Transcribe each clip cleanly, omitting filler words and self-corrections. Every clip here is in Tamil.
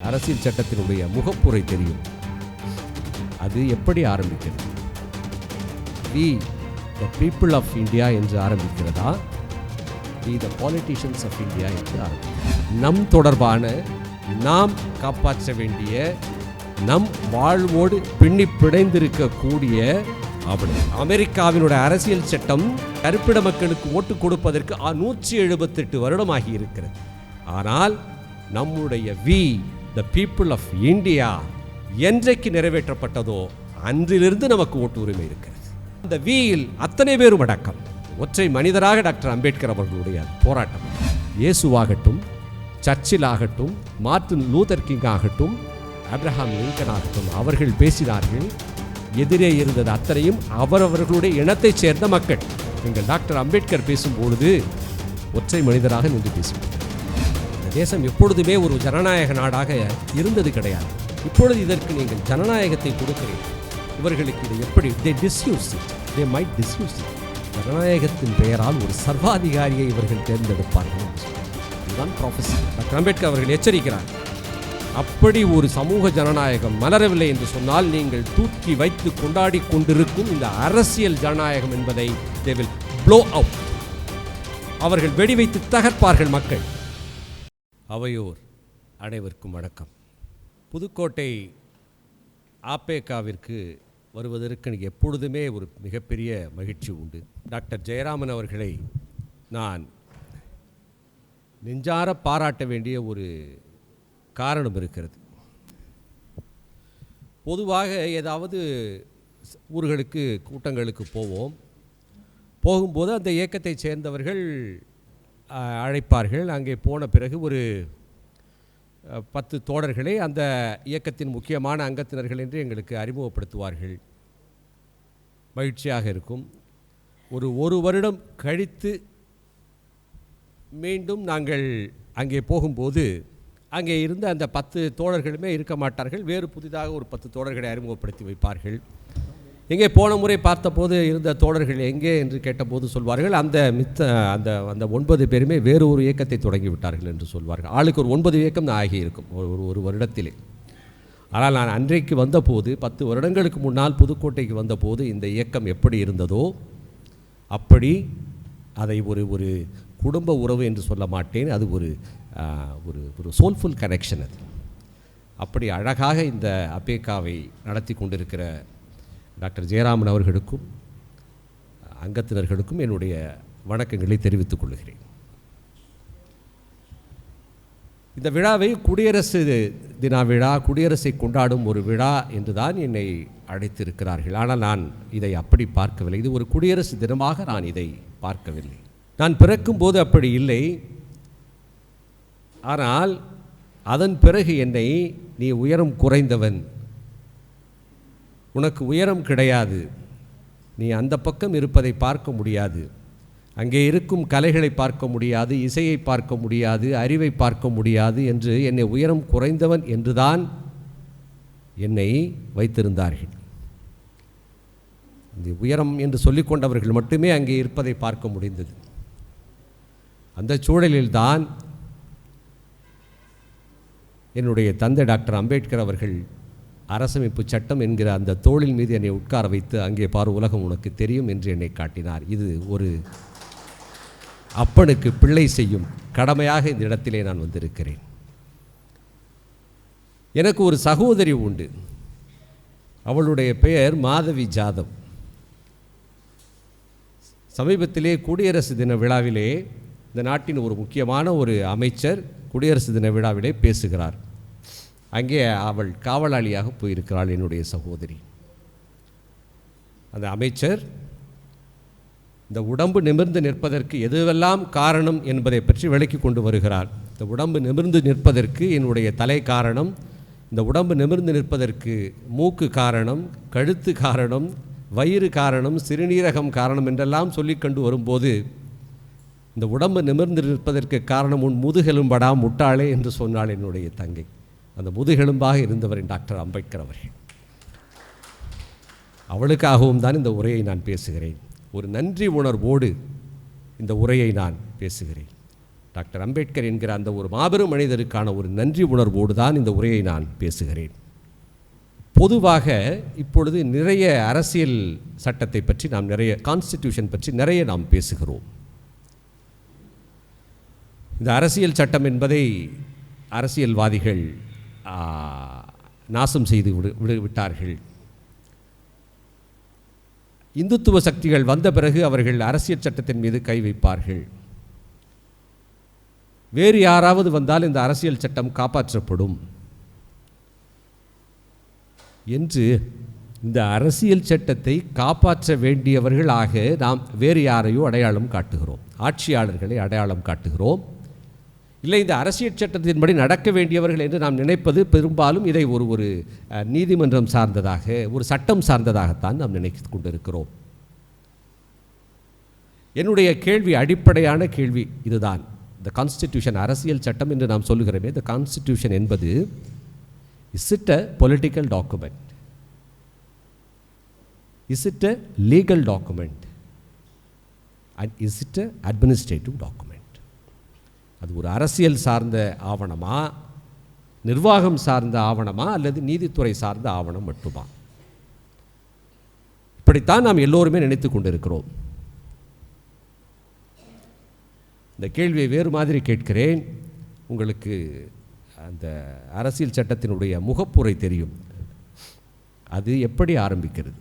அரசியல் சட்டத்தினுடைய முகப்புரை தெரியும். அது எப்படி ஆரம்பிக்கிறது? We the people of India என்று ஆரம்பிக்கிறதா, we the politicians of India என்று ஆரம்பிக்கிறது. நம் தொடர்பான, நாம் காப்பாற்ற வேண்டிய, நம் வாழ்வோடு பின்னி பிணைந்திருக்கக்கூடிய அமெரிக்காவினுடைய அரசியல் சட்டம் கருப்பிட மக்களுக்கு ஓட்டு கொடுப்பதற்கு 178 வருடமாகி இருக்கிறது. ஆனால் நம்முடைய we the people of India என்றைக்கு நிறைவேற்றப்பட்டதோ அன்றிலிருந்து நமக்கு ஓட்டு உரிமை இருக்கிறது. அந்த வியில் அத்தனை பேரும் அடக்கம். ஒற்றை மனிதராக டாக்டர் அம்பேத்கர் அவர்களுடைய போராட்டம். இயேசுவாகட்டும், சர்ச்சில் ஆகட்டும், மார்ட்டின் லூதர் கிங் ஆகட்டும், ஆப்ரஹாம் லிங்கன் ஆகட்டும், அவர்கள் பேசினார்கள். எதிரே இருந்தது அத்தனையும் அவரவர்களுடைய இனத்தைச் சேர்ந்த மக்கள். நீங்கள் டாக்டர் அம்பேத்கர் பேசும்பொழுது ஒற்றை மனிதராக நின்று பேசுவார். இந்த தேசம் எப்பொழுதுமே ஒரு ஜனநாயக நாடாக இருந்தது கிடையாது. இப்பொழுது இதற்கு நீங்கள் ஜனநாயகத்தை கொடுக்கிறீர்கள். இவர்களுக்கு இது எப்படி ஜனநாயகத்தின் பெயரால் ஒரு சர்வாதிகாரியை இவர்கள் தேர்ந்தெடுப்பார்கள். இதுதான் ப்ரொஃபஸி. டாக்டர் அம்பேத்கர் அவர்கள் எச்சரிக்கிறார். அப்படி ஒரு சமூக ஜனநாயகம் மலரவில்லை என்று சொன்னால் நீங்கள் தூக்கி வைத்து கொண்டாடி கொண்டிருக்கும் இந்த அரசியல் ஜனநாயகம் என்பதை they will blow out. அவர்கள் வெடி வைத்து தகர்ப்பார்கள் மக்கள். அவையோர் அனைவருக்கும் வணக்கம். புதுக்கோட்டை ஆபேகாவிற்கு வருவதற்கு எனக்கு எப்பொழுதுமே ஒரு மிகப்பெரிய மகிழ்ச்சி உண்டு. டாக்டர் ஜெயராமன் அவர்களை நான் நெஞ்சார பாராட்ட வேண்டிய ஒரு காரணம் இருக்கிறது. பொதுவாக ஏதாவது ஊர்களுக்கு கூட்டங்களுக்கு போகும்போது அந்த இயக்கத்தை சேர்ந்தவர்கள் அழைப்பார்கள். அங்கே போன பிறகு ஒரு 10 தோழர்களை அந்த இயக்கத்தின் முக்கியமான அங்கத்தினர்கள் என்று எங்களுக்கு அறிமுகப்படுத்துவார்கள். மகிழ்ச்சியாக இருக்கும். ஒரு வருடம் கழித்து மீண்டும் நாங்கள் அங்கே போகும்போது அங்கே இருந்த அந்த 10 தோழர்களுமே இருக்க மாட்டார்கள். வேறு புதிதாக ஒரு 10 தோழர்களை அறிமுகப்படுத்தி வைப்பார்கள். எங்கே போன முறை பார்த்தபோது இருந்த தோழர்கள் எங்கே என்று கேட்டபோது சொல்வார்கள், அந்த 9 பேருமே வேறு ஒரு இயக்கத்தை தொடங்கி விட்டார்கள் என்று சொல்வார்கள். ஆளுக்கு ஒரு 9 இயக்கம் ஆகியிருக்கும் ஒரு வருடத்திலே. ஆனால் நான் அன்றைக்கு வந்தபோது 10 வருடங்களுக்கு முன்னால் புதுக்கோட்டைக்கு வந்தபோது இந்த இயக்கம் எப்படி இருந்ததோ அப்படி அதை ஒரு குடும்ப உறவு என்று சொல்ல மாட்டேன், அது ஒரு சோல்ஃபுல் கனெக்ஷன். அது அப்படி அழகாக இந்த அபேகாவை நடத்தி கொண்டிருக்கிற டாக்டர் ஜெயராமன் அவர்களுக்கும் அங்கத்தினர்களுக்கும் என்னுடைய வணக்கங்களை தெரிவித்துக் கொள்கிறேன். இந்த விழாவை குடியரசு தின விழா, குடியரசை கொண்டாடும் ஒரு விழா என்று தான் என்னை அழைத்திருக்கிறார்கள். ஆனால் நான் இதை அப்படி பார்க்கவில்லை. இது ஒரு குடியரசு தினமாக நான் இதை பார்க்கவில்லை. நான் பிறக்கும்போது அப்படி இல்லை. ஆனால் அதன் பிறகு என்னை, நீ உயரம் குறைந்தவன், உனக்கு உயரம் கிடையாது, நீ அந்த பக்கம் இருப்பதை பார்க்க முடியாது, அங்கே இருக்கும் கலைகளை பார்க்க முடியாது, இசையை பார்க்க முடியாது, அறிவை பார்க்க முடியாது என்று என்னை உயரம் குறைந்தவன் என்றுதான் என்னை வைத்திருந்தார்கள். இந்த உயரம் என்று சொல்லிக்கொண்டவர்கள் மட்டுமே அங்கே இருப்பதை பார்க்க முடிந்தது. அந்த சூழலில்தான் என்னுடைய தந்தை டாக்டர் அம்பேத்கர் அவர்கள் அரசமைப்பு சட்டம் என்கிற அந்த தோளின் மீது என்னை உட்கார வைத்து, அங்கே பார் உலகம் உனக்கு தெரியும் என்று என்னை காட்டினார். இது ஒரு அப்பனுக்கு பிள்ளை செய்யும் கடமையாக இந்த இடத்திலே நான் வந்திருக்கிறேன். எனக்கு ஒரு சகோதரி உண்டு. அவளுடைய பெயர் மாதவி ஜாதவ். சமீபத்திலே குடியரசு தின விழாவிலே இந்த நாட்டின் ஒரு முக்கியமான ஒரு அமைச்சர் குடியரசு தின விழாவிலே பேசுகிறார். அங்கே அவள் காவலாளியாக போயிருக்கிறாள், என்னுடைய சகோதரி. அந்த அமைச்சர் இந்த உடம்பு நிமிர்ந்து நிற்பதற்கு எதுவெல்லாம் காரணம் என்பதை பற்றி விளக்கி கொண்டு வருகிறார். இந்த உடம்பு நிமிர்ந்து நிற்பதற்கு என்னுடைய தலை காரணம், இந்த உடம்பு நிமிர்ந்து நிற்பதற்கு மூக்கு காரணம், கழுத்து காரணம், வயிறு காரணம், சிறுநீரகம் காரணம் என்றெல்லாம் சொல்லிக்கொண்டு வரும்போது, இந்த உடம்பு நிமிர்ந்து நிற்பதற்கு காரணம் உன் முதுகெலும்படா முட்டாளே என்று சொன்னாள் என்னுடைய தங்கை. அந்த முதுகெலும்பாக இருந்தவர் டாக்டர் அம்பேத்கர் அவர்கள். அவளுக்காகவும் தான் இந்த உரையை நான் பேசுகிறேன். ஒரு நன்றி உணர்வோடு இந்த உரையை நான் பேசுகிறேன். டாக்டர் அம்பேத்கர் என்கிற அந்த ஒரு மாபெரும் மனிதருக்கான ஒரு நன்றி உணர்வோடு தான் இந்த உரையை நான் பேசுகிறேன். பொதுவாக இப்பொழுது நிறைய அரசியல் சட்டத்தை பற்றி நாம் கான்ஸ்டிடியூஷன் பற்றி நிறைய நாம் பேசுகிறோம். இந்த அரசியல் சட்டம் என்பதை அரசியல்வாதிகள் நாசம் செய்து விட்டார்கள். இந்துத்துவ சக்திகள் வந்த பிறகு அவர்கள் அரசியல் சட்டத்தின் மீது கை வைப்பார்கள். வேறு யாராவது வந்தால் இந்த அரசியல் சட்டம் காப்பாற்றப்படும் என்று இந்த அரசியல் சட்டத்தை காப்பாற்ற வேண்டியவர்களாக நாம் வேறு யாரையோ அடையாளம் காட்டுகிறோம், ஆட்சியாளர்களை அடையாளம் காட்டுகிறோம். இல்லை, இந்த அரசியல் சட்டத்தின்படி நடக்க வேண்டியவர்கள் என்று நாம் நினைப்பது பெரும்பாலும் இதை ஒரு நீதிமன்றம் சார்ந்ததாக, ஒரு சட்டம் சார்ந்ததாகத்தான் நாம் நினைத்து கொண்டிருக்கிறோம். என்னுடைய கேள்வி, அடிப்படையான கேள்வி இதுதான். இந்த கான்ஸ்டிடியூஷன், அரசியல் சட்டம் என்று நாம் சொல்லுகிறோமே, இந்த கான்ஸ்டிடியூஷன் என்பது is it a political document? Is it a legal document? And is it a administrative document? அது ஒரு அரசியல் சார்ந்த ஆவணமா, நிர்வாகம் சார்ந்த ஆவணமா, அல்லது நீதித்துறை சார்ந்த ஆவணம் மட்டுமா? இப்படித்தான் நாம் எல்லோருமே நினைத்து கொண்டிருக்கிறோம். இந்த கேள்வியை வேறு மாதிரி கேட்கிறேன். உங்களுக்கு அந்த அரசியல் சட்டத்தினுடைய முகப்புரை தெரியும். அது எப்படி ஆரம்பிக்கிறது?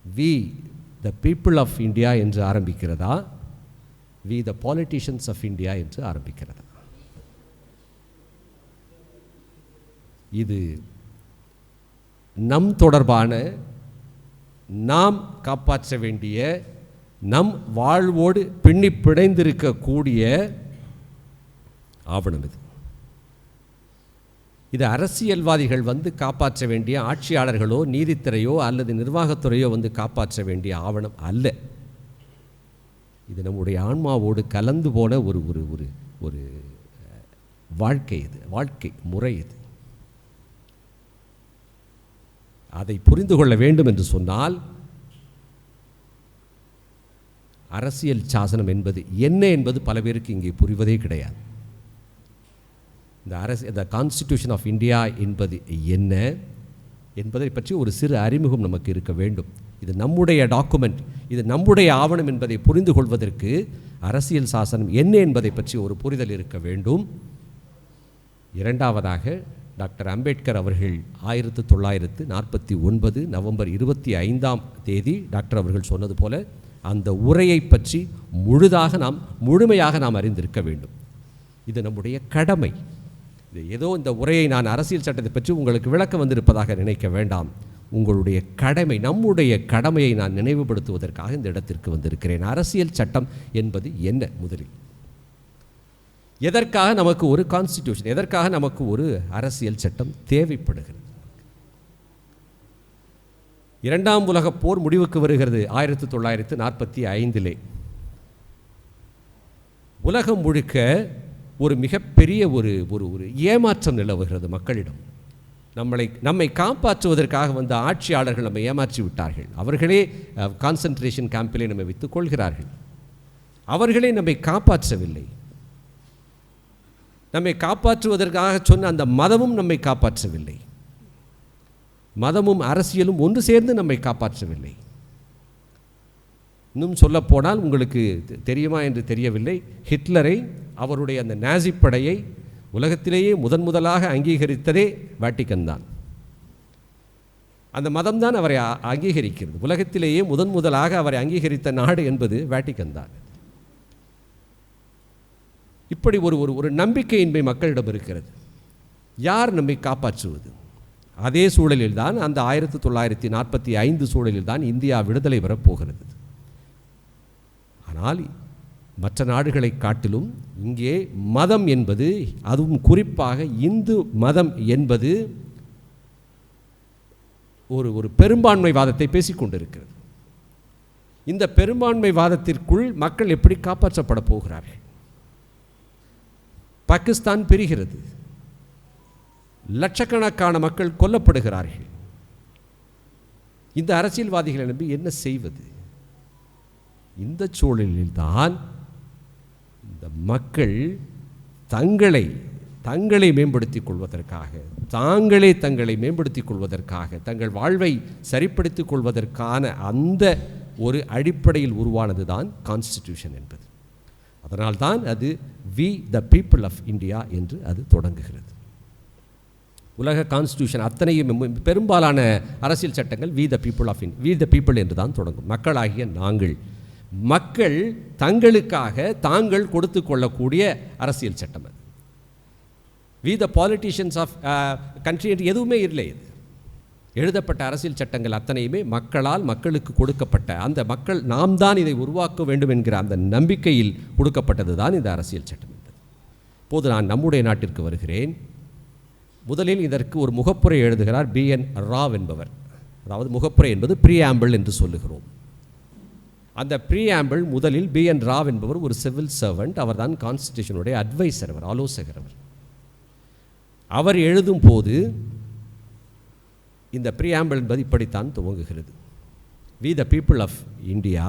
We the people of India என்று ஆரம்பிக்கிறதா, we the politicians of India என்று ஆரம்பிக்கிறது? இது நம் தொடர்பான, நாம் காப்பாற்ற வேண்டிய, நம் வாழ்வோடு பின்னி பிணைந்திருக்கக்கூடிய ஆவணம். இது அரசியல்வாதிகள் வந்து காப்பாற்ற வேண்டிய, ஆட்சியாளர்களோ நீதித்துறையோ அல்லது நிர்வாகத்துறையோ வந்து காப்பாற்ற வேண்டிய ஆவணம் அல்ல. இது நம்முடைய ஆன்மாவோடு கலந்து போன ஒரு ஒரு ஒரு ஒரு வாழ்க்கை. இது வாழ்க்கை முறை. இது அதை புரிந்து கொள்ள வேண்டும் என்று சொன்னால், அரசியல் சாசனம் என்பது என்ன என்பது பல பேருக்கு இங்கே புரிவதே கிடையாது. இந்த கான்ஸ்டிடியூஷன் ஆஃப் இந்தியா என்பது என்ன என்பதை பற்றி ஒரு சிறு அறிமுகம் நமக்கு இருக்க வேண்டும். இது நம்முடைய டாக்குமெண்ட், இது நம்முடைய ஆவணம் என்பதை புரிந்து கொள்வதற்கு அரசியல் சாசனம் என்ன என்பதை பற்றி ஒரு புரிதல் இருக்க வேண்டும். இரண்டாவதாக, டாக்டர் அம்பேத்கர் அவர்கள் 1949 நவம்பர் 25 டாக்டர் அவர்கள் சொன்னது போல அந்த உரையை பற்றி முழுமையாக நாம் அறிந்திருக்க வேண்டும். இது நம்முடைய கடமை. இது ஏதோ இந்த உரையை நான் அரசியல் சட்டத்தை பற்றி உங்களுக்கு விளக்க வந்திருப்பதாக நினைக்க வேண்டாம். உங்களுடைய கடமை, நம்முடைய கடமையை நான் நினைவுபடுத்துவதற்காக இந்த இடத்திற்கு வந்திருக்கிறேன். அரசியல் சட்டம் என்பது என்ன? முதலில் எதற்காக நமக்கு ஒரு கான்ஸ்டிடியூஷன், எதற்காக நமக்கு ஒரு அரசியல் சட்டம் தேவைப்படுகிறது? இரண்டாம் உலகப் போர் முடிவுக்கு வருகிறது 1945. உலகம் முழுக்க ஒரு மிகப்பெரிய ஒரு ஒரு ஏமாற்றம் நிலவுகிறது மக்களிடம். நம்மை காப்பாற்றுவதற்காக வந்த ஆட்சியாளர்கள் நம்மை ஏமாற்றி விட்டார்கள். அவர்களே கான்சன்ட்ரேஷன் கேம்பிலே நம்மை வைத்துக் கொள்கிறார்கள். அவர்களே நம்மை காப்பாற்றவில்லை. நம்மை காப்பாற்றுவதற்காக சொன்ன அந்த மதமும் நம்மை காப்பாற்றவில்லை. மதமும் அரசியலும் ஒன்று சேர்ந்து நம்மை காப்பாற்றவில்லை. இன்னும் சொல்லப்போனால், உங்களுக்கு தெரியுமா என்று தெரியவில்லை, ஹிட்லரை, அவருடைய அந்த நாசி படையை உலகத்திலேயே முதலாக அங்கீகரித்ததே வேட்டிக்கன் தான். அந்த மதம்தான் அவரை அங்கீகரிக்கிறது. உலகத்திலேயே முதலாக அவரை அங்கீகரித்த நாடு என்பது வேட்டிக்கன் தான். இப்படி ஒரு நம்பிக்கையின்மை மக்களிடம் இருக்கிறது. யார் நம்மை காப்பாற்றுவது? அதே சூழலில்தான், அந்த 1945 சூழலில்தான் இந்தியா விடுதலை பெறப்போகிறது. ஆனால் மற்ற நாடுகளை காட்டிலும் இங்கே மதம் என்பது, அதுவும் குறிப்பாக இந்து மதம் என்பது ஒரு பெரும்பான்மை வாதத்தை பேசிக்கொண்டிருக்கிறது. இந்த பெரும்பான்மை வாதத்திற்குள் மக்கள் எப்படி காப்பாற்றப்பட போகிறார்கள்? பாகிஸ்தான் பிரிகிறது, லட்சக்கணக்கான மக்கள் கொல்லப்படுகிறார்கள். இந்த அரசியல்வாதிகளை நம்பி என்ன செய்வது? இந்த சூழலில்தான் இந்த மக்கள் தங்களை மேம்படுத்திக் கொள்வதற்காக, தங்களை மேம்படுத்திக் கொள்வதற்காக, தங்கள் வாழ்வை சரிப்படுத்திக் கொள்வதற்கான அந்த ஒரு அடிப்படையில் உருவானது தான் கான்ஸ்டிடியூஷன் என்பது. அதனால்தான் அது we the people of India என்று அது தொடங்குகிறது. உலக கான்ஸ்டிடியூஷன் அத்தனையும் பெரும்பாலான அரசியல் சட்டங்கள் வி த பீப்புள் என்று தான் தொடங்கும். மக்களாகிய மக்கள் தங்களுக்காக தாங்கள் கொடுத்து கொள்ளக்கூடிய அரசியல் சட்டம் அது. We the politicians of country என்று எதுவுமே இல்லை. இது எழுதப்பட்ட அரசியல் சட்டங்கள் அத்தனையுமே மக்களுக்கு கொடுக்கப்பட்ட, அந்த மக்கள் நாம் தான் இதை உருவாக்க வேண்டும் என்கிற அந்த நம்பிக்கையில் கொடுக்கப்பட்டது தான் இந்த அரசியல் சட்டம் என்பது. இப்போது நான் நம்முடைய நாட்டிற்கு வருகிறேன். முதலில் இதற்கு ஒரு முகப்புரை எழுதுகிறார் B.N. ராவ் என்பவர். அதாவது முகப்புரை என்பது ப்ரீஆம்பிள் என்று சொல்லுகிறோம். அந்த ப்ரீஆம்பிள் முதலில் B.N. ராவ் என்பவர் ஒரு சிவில் சர்வெண்ட். அவர் தான் கான்ஸ்டிடியூஷனுடைய அட்வைசர், அவர் ஆலோசகர். அவர் எழுதும் போது இந்த ப்ரீஆம்பிள் என்பது இப்படித்தான் துவங்குகிறது. We the people of India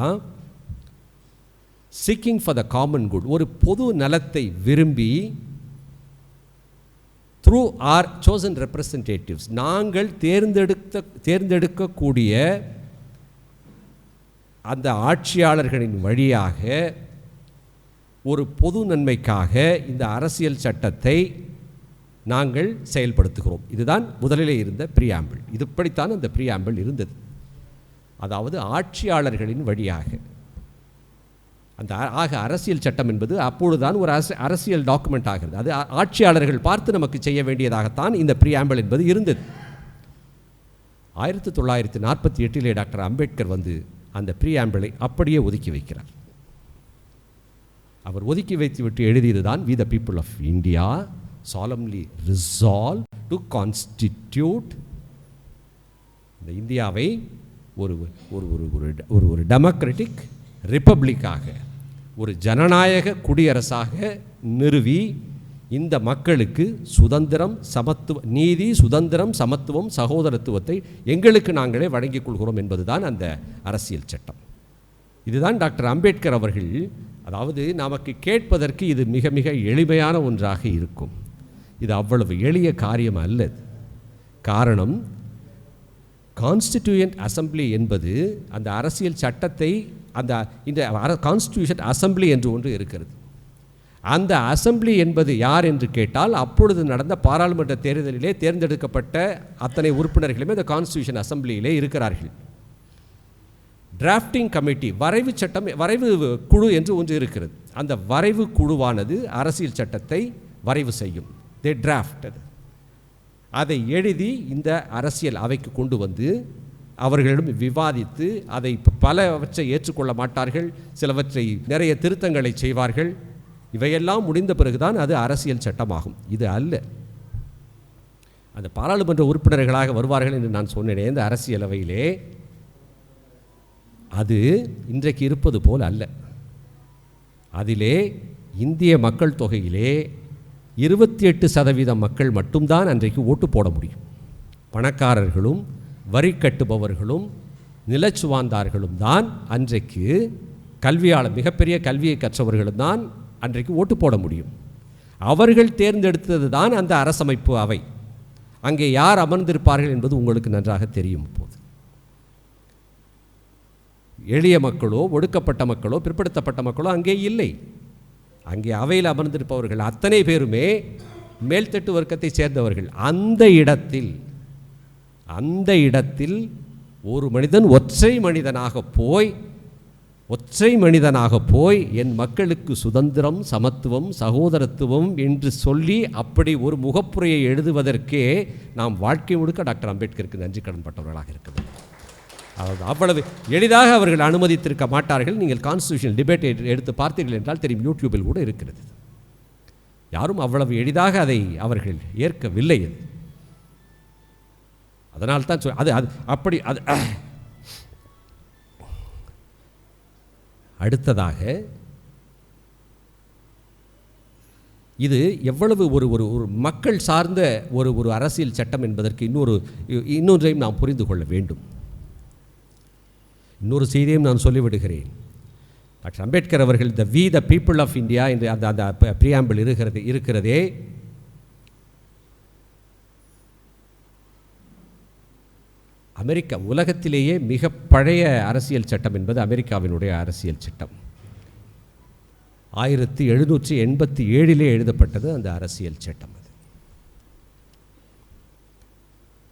seeking for the common good, ஒரு பொது நலத்தை விரும்பி த்ரூ ஆர் சோசன் ரெப்ரசன்டேட்டிவ்ஸ், நாங்கள் தேர்ந்தெடுக்கக்கூடிய அந்த ஆட்சியாளர்களின் வழியாக ஒரு பொது நன்மைக்காக இந்த அரசியல் சட்டத்தை நாங்கள் செயல்படுத்துகிறோம். இதுதான் முதலிலே இருந்த ப்ரீஆம்பிள். இதுபடித்தான் அந்த ப்ரீஆம்பிள் இருந்தது. அதாவது ஆட்சியாளர்களின் வழியாக அந்த அரசியல் சட்டம் என்பது அப்பொழுதுதான் ஒரு அரசியல் டாக்குமெண்ட் ஆகிறது. அது ஆட்சியாளர்கள் பார்த்து நமக்கு செய்ய வேண்டியதாகத்தான் இந்த ப்ரீஆம்பிள் என்பது இருந்தது. 1948 டாக்டர் அம்பேத்கர் வந்து அந்த ப்ரீஆம்பிளை அப்படியே ஒதுக்கி வைக்கிறார். அவர் ஒதுக்கி வைத்துவிட்டு எழுதியதுதான் we the people of India solemnly resolve to constitute இந்த இந்தியாவை ஒரு ஒரு டெமோக்ராட்டிக் ரிப்பப்ளிக்காக, ஒரு ஜனநாயக குடியரசாக நிறுவி இந்த மக்களுக்கு சுதந்திரம், நீதி, சுதந்திரம், சமத்துவம், சகோதரத்துவத்தை எங்களுக்கு நாங்களே வழங்கிக் கொள்கிறோம் என்பதுதான் அந்த அரசியல் சட்டம். இதுதான் டாக்டர் அம்பேத்கர் அவர்கள், அதாவது நமக்கு கேட்பதற்கு இது மிக மிக எளிமையான ஒன்றாக இருக்கும். இது அவ்வளவு எளிய காரியம் அல்ல. காரணம், கான்ஸ்டிடியூயன்ட் அசம்பிளி என்பது அந்த அரசியல் சட்டத்தை, இந்த கான்ஸ்டிடியூஷன் அசம்பிளி என்று ஒன்று இருக்கிறது. அந்த அசம்பிளி என்பது யார் என்று கேட்டால், அப்பொழுது நடந்த பாராளுமன்ற தேர்தலிலே தேர்ந்தெடுக்கப்பட்ட அத்தனை உறுப்பினர்களுமே இந்த கான்ஸ்டிடியூஷன் அசம்பிளியிலே இருக்கிறார்கள். டிராஃப்டிங் கமிட்டி, வரைவு குழு என்று ஒன்று இருக்கிறது. அந்த வரைவு குழுவானது அரசியல் சட்டத்தை வரைவு செய்யும். தே டிராஃப்ட், அதை எழுதி இந்த அரசியல் அவைக்கு கொண்டு வந்து அவர்களிடம் விவாதித்து, அதை பலவற்றை ஏற்றுக்கொள்ள மாட்டார்கள், சிலவற்றை நிறைய திருத்தங்களை செய்வார்கள். இவையெல்லாம் முடிந்த பிறகுதான் அது அரசியல் சட்டமாகும். இது அல்ல. அந்த பாராளுமன்ற உறுப்பினர்களாக வருவார்கள் என்று நான் சொன்னேனே இந்த அரசியலவையிலே, அது இன்றைக்கு இருப்பது போல் அல்ல. அதிலே இந்திய மக்கள் தொகையிலே 28% மக்கள் மட்டும்தான் அன்றைக்கு ஓட்டு போட முடியும். பணக்காரர்களும் வரி கட்டுபவர்களும் நிலச்சுவாந்தார்களும் தான் அன்றைக்கு கல்வியாளர், மிகப்பெரிய கல்வியை கற்றவர்களும் தான் அன்றைக்கு ஓட்டு போட முடியும். அவர்கள் தேர்ந்தெடுத்தது தான் அந்த அரசமைப்பு அவை. அங்கே யார் அமர்ந்திருப்பார்கள் என்பது உங்களுக்கு நன்றாக தெரியும். இப்போது எளிய மக்களோ, ஒடுக்கப்பட்ட மக்களோ, பிற்படுத்தப்பட்ட மக்களோ அங்கே இல்லை. அங்கே அவையில் அமர்ந்திருப்பவர்கள் அத்தனை பேருமே மேல்தட்டு வர்க்கத்தை சேர்ந்தவர்கள். அந்த இடத்தில் ஒரு மனிதன் ஒற்றை மனிதனாக போய் என் மக்களுக்கு சுதந்திரம், சமத்துவம், சகோதரத்துவம் என்று சொல்லி அப்படி ஒரு முகப்புரையை எழுதுவதற்கே நாம் வாழ்க்கை முழுக்க டாக்டர் அம்பேத்கருக்கு நன்றி கடன் பட்டவர்களாக இருக்கிறோம். அவ்வளவு எளிதாக அவர்கள் அனுமதித்திருக்க மாட்டார்கள். நீங்கள் கான்ஸ்டிடியூஷனல் டிபேட் எடுத்து பார்த்தீர்கள் என்றால் தெரியும், யூடியூபில் கூட இருக்கிறது. யாரும் அவ்வளவு எளிதாக அதை அவர்கள் ஏற்கவில்லை. அதனால் தான் அப்படி அடுத்ததாக இது எவ்வளவு ஒரு மக்கள் சார்ந்த ஒரு அரசியல் சட்டம் என்பதற்கு இன்னொன்றையும் நாம் புரிந்து கொள்ள வேண்டும். இன்னொரு செய்தியையும் நான் சொல்லிவிடுகிறேன். டாக்டர் அம்பேத்கர் அவர்கள் த பீப்புள் ஆஃப் இந்தியா என்று அந்த பிரியாம்பிள் இருக்கிறதே அமெரிக்கா உலகத்திலேயே மிக பழைய அரசியல் சட்டம் என்பது அமெரிக்காவினுடைய அரசியல் சட்டம். 1787 எழுதப்பட்டது அந்த அரசியல் சட்டம். அது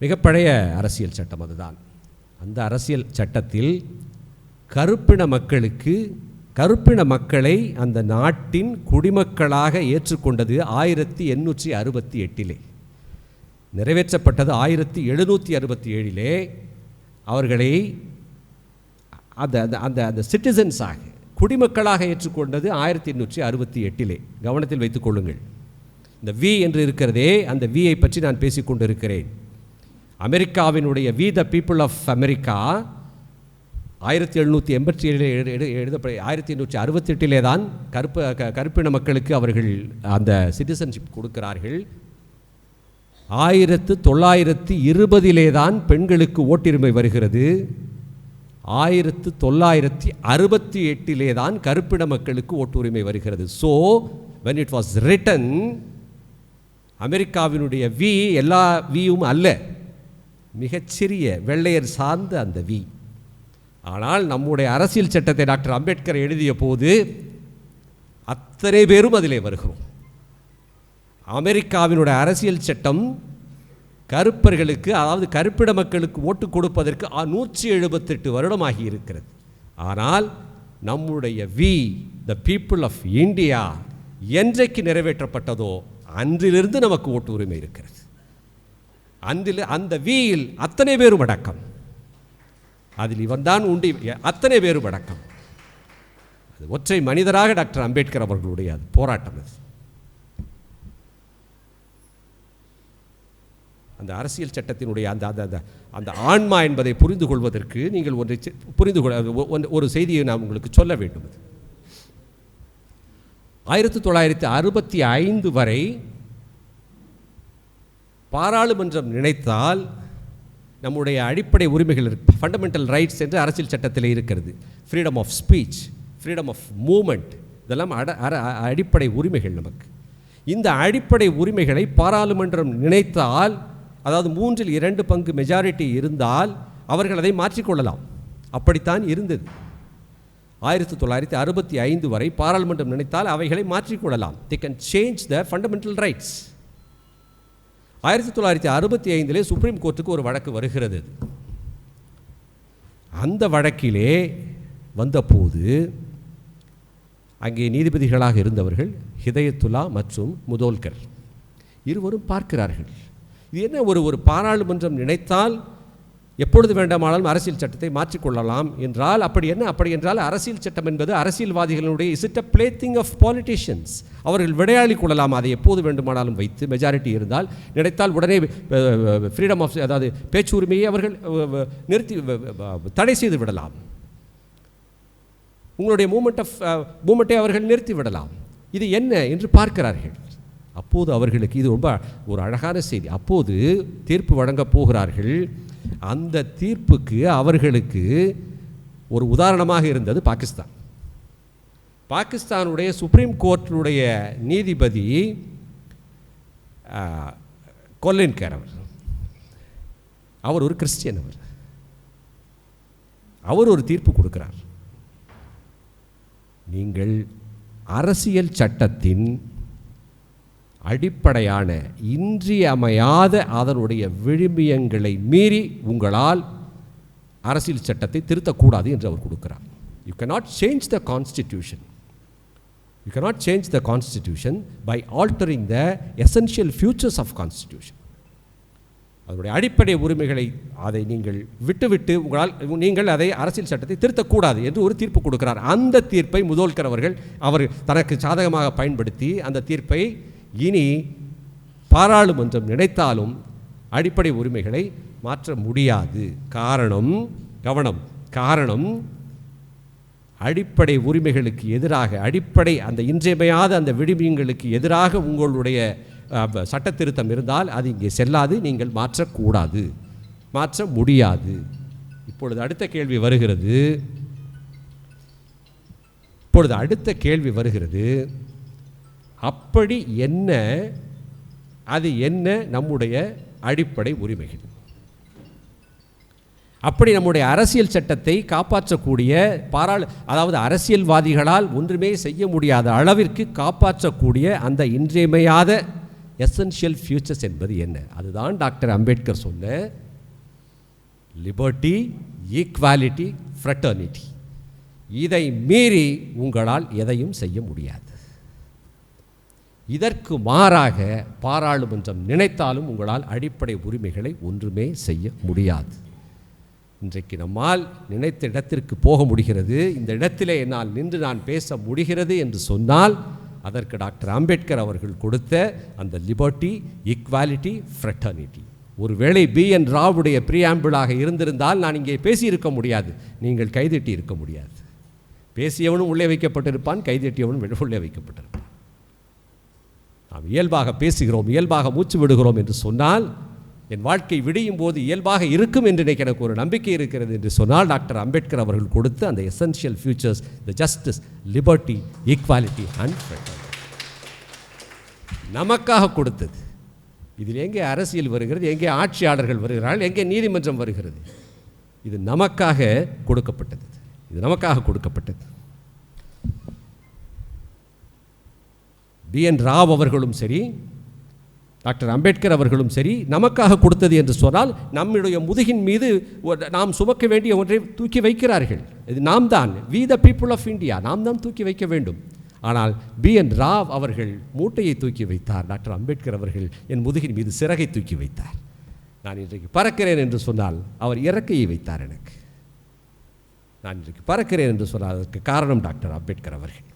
மிக பழைய அரசியல் சட்டம். அதுதான் அந்த அரசியல் சட்டத்தில் கருப்பின மக்களை அந்த நாட்டின் குடிமக்களாக ஏற்றுக்கொண்டது 1868 நிறைவேற்றப்பட்டது. 1767 அவர்களை அந்த சிட்டிசன்ஸாக குடிமக்களாக ஏற்றுக்கொண்டது 1868. கவனத்தில் வைத்துக் கொள்ளுங்கள். இந்த வி என்று இருக்கிறதே, அந்த வியை பற்றி நான் பேசிக்கொண்டு இருக்கிறேன். அமெரிக்காவினுடைய we the people of America 1787 எழுதப்பட 1868 தான் கருப்பின மக்களுக்கு அவர்கள் அந்த சிட்டிசன்ஷிப் கொடுக்கிறார்கள். 1920 தான் பெண்களுக்கு ஓட்டுரிமை வருகிறது. 1968 தான் கருப்பின மக்களுக்கு ஓட்டுரிமை வருகிறது. So when it was written, அமெரிக்காவினுடைய வி எல்லா வியும் அல்ல, மிகச்சிறிய வெள்ளையர் சார்ந்த அந்த வி. ஆனால் நம்முடைய அரசியல் சட்டத்தை டாக்டர் அம்பேத்கர் எழுதிய போது அத்தனை பேரும் அதிலே வருகிறோம். அமெரிக்காவினுடைய அரசியல் சட்டம் கருப்பர்களுக்கு, அதாவது கருப்பிட மக்களுக்கு ஓட்டு கொடுப்பதற்கு 178 வருடமாகி இருக்கிறது. ஆனால் நம்முடைய we the people of India என்றைக்கு நிறைவேற்றப்பட்டதோ அன்றிலிருந்து நமக்கு ஓட்டு உரிமை இருக்கிறது. அந்த வியில் அத்தனை பேரும் அடக்கம். அதில் இவன் தான் உண்டு, அத்தனை பேரும் அடக்கம். அது ஒற்றை மனிதராக டாக்டர் அம்பேத்கர் அவர்களுடைய அது போராட்டம். அது அந்த அரசியல் சட்டத்தினுடைய அந்த ஆன்மா என்பதை புரிந்து கொள்வதற்கு நீங்கள் ஒன்றை புரிந்து ஒரு செய்தியை நான் உங்களுக்கு சொல்ல வேண்டும். 1965 வரை பாராளுமன்றம் நினைத்தால் நம்முடைய அடிப்படை உரிமைகள் ஃபண்டமெண்டல் ரைட்ஸ் என்று அரசியல் சட்டத்தில் இருக்கிறது. Freedom of speech, freedom of movement, இதெல்லாம் அடிப்படை உரிமைகள் நமக்கு. இந்த அடிப்படை உரிமைகளை பாராளுமன்றம் நினைத்தால், அதாவது 3/2 மெஜாரிட்டி இருந்தால் அவர்கள் அதை மாற்றிக்கொள்ளலாம். அப்படித்தான் இருந்தது. 1965 வரை பாராளுமன்றம் நினைத்தால் அவைகளை மாற்றிக்கொள்ளலாம். they can change the fundamental rights. 1965 supreme கோர்ட்டுக்கு ஒரு வழக்கு வருகிறது. அந்த வழக்கிலே வந்தபோது அங்கே நீதிபதிகளாக இருந்தவர்கள் ஹிதயத்துல்லா மற்றும் முதோல்கர் இருவரும் பார்க்கிறார்கள், இது என்ன ஒரு பாராளுமன்றம் நினைத்தால் எப்பொழுது வேண்டாமானாலும் அரசியல் சட்டத்தை மாற்றிக்கொள்ளலாம் என்றால் அப்படி என்றால் அரசியல் சட்டம் என்பது அரசியல்வாதிகளுடைய is it a plaything of politicians. அவர்கள் விளையாடி கொள்ளலாம், அதை எப்போது வேண்டுமானாலும் வைத்து மெஜாரிட்டி இருந்தால் நினைத்தால் உடனே ஃப்ரீடம் ஆஃப், அதாவது பேச்சுரிமையை அவர்கள் தடை செய்து விடலாம். உங்களுடைய மூமெண்ட்டை அவர்கள் நிறுத்தி விடலாம். இது என்ன என்று பார்க்கிறார்கள். அப்போது அவர்களுக்கு இது ரொம்ப ஒரு அழகான செய்தி. அப்போது தீர்ப்பு வழங்கப் போகிறார்கள். அந்த தீர்ப்புக்கு அவர்களுக்கு ஒரு உதாரணமாக இருந்தது பாகிஸ்தானுடைய சுப்ரீம் கோர்ட்டினுடைய நீதிபதி கொலின்கர் அவர் ஒரு கிறிஸ்டியன். அவர் ஒரு தீர்ப்பு கொடுக்கிறார். நீங்கள் அரசியல் சட்டத்தின் அடிப்படையான இன்றியமையாத அதனுடைய விழுமியங்களை மீறி உங்களால் அரசியல் சட்டத்தை திருத்தக்கூடாது என்று அவர் கொடுக்கிறார். You cannot change the constitution. You cannot change the constitution by altering the essential features of constitution. அதனுடைய அடிப்படை உரிமைகளை அதை நீங்கள் விட்டுவிட்டு நீங்கள் அதை அரசியல் சட்டத்தை திருத்தக்கூடாது என்று ஒரு தீர்ப்பு கொடுக்கிறார். அந்த தீர்ப்பை முதோல்கர் அவர் தனக்கு சாதகமாக பயன்படுத்தி அந்த தீர்ப்பை இனி பாராளுமன்றம் நினைத்தாலும் அடிப்படை உரிமைகளை மாற்ற முடியாது. காரணம் அடிப்படை உரிமைகளுக்கு எதிராக, அடிப்படை அந்த இன்றியமையாத அந்த விழுமியங்களுக்கு எதிராக உங்களுடைய சட்ட திருத்தம் இருந்தால் அது இங்கே செல்லாது, நீங்கள் மாற்றக்கூடாது, மாற்ற முடியாது. இப்பொழுது அடுத்த கேள்வி வருகிறது. இப்பொழுது அடுத்த கேள்வி வருகிறது, அப்படி என்ன, அது என்ன நம்முடைய அடிப்படை உரிமைகள்? அப்படி நம்முடைய அரசியல் சட்டத்தை காப்பாற்றக்கூடிய அதாவது அரசியல்வாதிகளால் ஒன்றுமே செய்ய முடியாத அளவிற்கு காப்பாற்றக்கூடிய அந்த இன்றியமையாத எசென்ஷியல் ஃபியூச்சர்ஸ் என்பது என்ன? அதுதான் டாக்டர் அம்பேத்கர் சொன்ன லிபர்ட்டி, ஈக்வாலிட்டி, ஃப்ரெட்டர்னிட்டி. இதை மீறி உங்களால் எதையும் செய்ய முடியாது. இதற்கு மாறாக பாராளுமன்றம் நினைத்தாலும் உங்களால் அடிப்படை உரிமைகளை ஒன்றுமே செய்ய முடியாது. இன்றைக்கு நம்மால் நினைத்த இடத்திற்கு போக முடிகிறது, இந்த இடத்திலே என்னால் நின்று நான் பேச முடிகிறது என்று சொன்னால் அதற்கு டாக்டர் அம்பேத்கர் அவர்கள் கொடுத்த அந்த லிபர்ட்டி, ஈக்வாலிட்டி, ஃப்ரெட்டர்னிட்டி. ஒருவேளை BN ராவுடைய ப்ரீஆம்பிளாக இருந்திருந்தால் நான் இங்கே பேசியிருக்க முடியாது, நீங்கள் கைதட்டி இருக்க முடியாது. பேசியவனும் உள்ளே வைக்கப்பட்டிருப்பான், கைதட்டியவனும் உள்ளே வைக்கப்பட்டிருப்பான். நாம் இயல்பாக பேசுகிறோம், இயல்பாக மூச்சு விடுகிறோம் என்று சொன்னால், என் வாழ்க்கை விடியும் போது இயல்பாக இருக்கும் என்று எனக்கு ஒரு நம்பிக்கை இருக்கிறது என்று சொன்னால், டாக்டர் அம்பேத்கர் அவர்கள் கொடுத்த அந்த essential features, the justice, liberty, equality and fraternity நமக்காக கொடுத்தது. இதில் எங்கே அரசியல் வருகிறது, எங்கே ஆட்சியாளர்கள் வருகிறார்கள், எங்கே நீதிமன்றம் வருகிறது? இது நமக்காக கொடுக்கப்பட்டது. இது நமக்காக கொடுக்கப்பட்டது. BN ராவ் அவர்களும் சரி, டாக்டர் அம்பேத்கர் அவர்களும் சரி, நமக்காக கொடுத்தது என்று சொன்னால் நம்முடைய முதுகின் மீது நாம் சுமக்க வேண்டிய ஒன்றை தூக்கி வைக்கிறார்கள். இது நாம் தான், we the people of India, நாம் தான் தூக்கி வைக்க வேண்டும். ஆனால் BN ராவ் அவர்கள் மூட்டையை தூக்கி வைத்தார், டாக்டர் அம்பேத்கர் அவர்கள் என் முதுகின் மீது சிறகை தூக்கி வைத்தார். நான் இன்றைக்கு பறக்கிறேன் என்று சொன்னால் அவர் இறக்கையை வைத்தார் எனக்கு. நான் இன்றைக்கு பறக்கிறேன் என்று சொன்னால் அதற்கு காரணம் டாக்டர் அம்பேத்கர் அவர்கள்.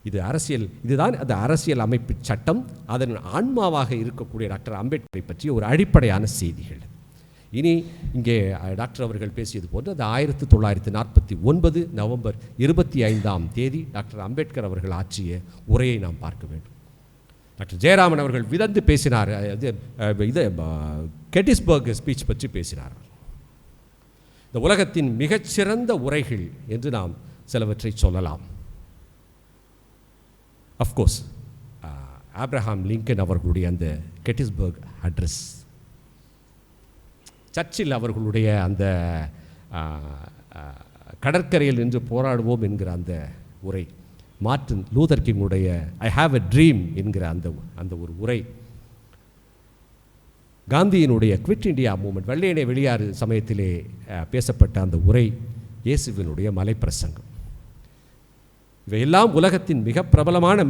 இது அரசியல், இதுதான் அந்த அரசியல் அமைப்பு சட்டம். அதன் ஆன்மாவாக இருக்கக்கூடிய டாக்டர் அம்பேத்கரை பற்றிய ஒரு அடிப்படையான செய்திகள். இனி இங்கே டாக்டர் அவர்கள் பேசியது போன்று அந்த 1949 நவம்பர் 25 டாக்டர் அம்பேத்கர் அவர்கள் ஆற்றிய உரையை நாம் பார்க்க வேண்டும். டாக்டர் ஜெயராமன் அவர்கள் விதந்து பேசினார். இது கெட்டிஸ்பர்க் ஸ்பீச் பற்றி பேசினார். இந்த உலகத்தின் மிகச்சிறந்த உரைகள் என்று நாம் சிலவற்றை சொல்லலாம். அஃப்கோர்ஸ் ஆப்ரஹாம் லிங்கன் அவர்களுடைய அந்த கெட்டிஸ்பர்க் அட்ரஸ், சர்ச்சில் அவர்களுடைய அந்த கடற்கரையில் நின்று போராடுவோம் என்கிற அந்த உரை, மார்ட்டின் லூதர் கிங்குடைய ஐ ஹாவ் எ ட்ரீம் என்கிற அந்த ஒரு உரை, காந்தியினுடைய குவிட் இண்டியா மூமெண்ட், வெள்ளையனே வெளியாறு சமயத்திலே பேசப்பட்ட அந்த உரை, இயேசுவினுடைய மலைப்பிரசங்கம், இவையெல்லாம் உலகத்தின் மிக பிரபலமான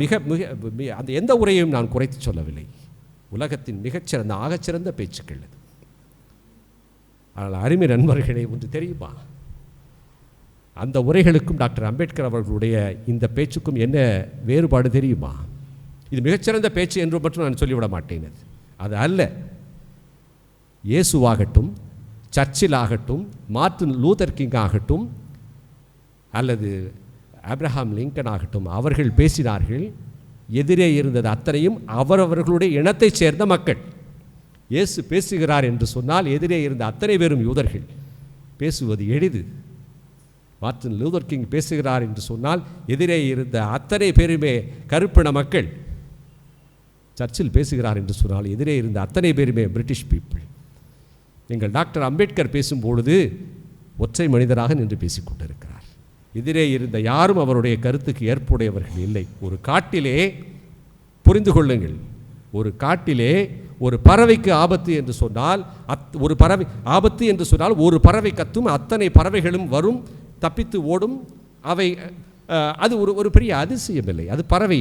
அந்த எந்த உரையையும் நான் குறைத்து சொல்லவில்லை. உலகத்தின் மிகச்சிறந்த ஆகச்சிறந்த பேச்சுக்கள் அது. ஆனால் அருமை நண்பர்களே, ஒன்று தெரியுமா? அந்த உரைகளுக்கும் டாக்டர் அம்பேத்கர் அவர்களுடைய இந்த பேச்சுக்கும் என்ன வேறுபாடு தெரியுமா? இது மிகச்சிறந்த பேச்சு என்று மட்டும் நான் சொல்லிவிட மாட்டேன். அது அல்ல. இயேசுவாகட்டும், சர்ச்சில் ஆகட்டும், மார்ட்டின் லூதர் கிங் ஆகட்டும், அல்லது ஆப்ரஹாம் லிங்கன் ஆகட்டும், அவர்கள் பேசினார்கள். எதிரே இருந்தது அத்தனையும் அவரவர்களுடைய இனத்தைச் சேர்ந்த மக்கள். இயேசு பேசுகிறார் என்று சொன்னால் எதிரே இருந்த அத்தனை பேரும் யூதர்கள். பேசுவது எளிது. மார்ட்டின் லூதர் கிங் பேசுகிறார் என்று சொன்னால் எதிரே இருந்த அத்தனை பேருமே கருப்பின மக்கள். சர்ச்சில் பேசுகிறார் என்று சொன்னால் எதிரே இருந்த அத்தனை பேருமே பிரிட்டிஷ் பீப்புள். எங்கள் டாக்டர் அம்பேத்கர் பேசும்பொழுது ஒற்றை மனிதராக நின்று பேசிக்கொண்டிருக்கிறார். எதிரே இருந்த யாரும் அவருடைய கருத்துக்கு ஏற்புடையவர்கள் இல்லை. ஒரு காட்டிலே, புரிந்து கொள்ளுங்கள், ஒரு காட்டிலே ஒரு பறவைக்கு ஆபத்து என்று சொன்னால், ஒரு பறவை ஆபத்து என்று சொன்னால் ஒரு பறவை கத்தும், அத்தனை பறவைகளும் வரும், தப்பித்து ஓடும். அவை அது ஒரு பெரிய அதிசயம் இல்லை. அது பறவை,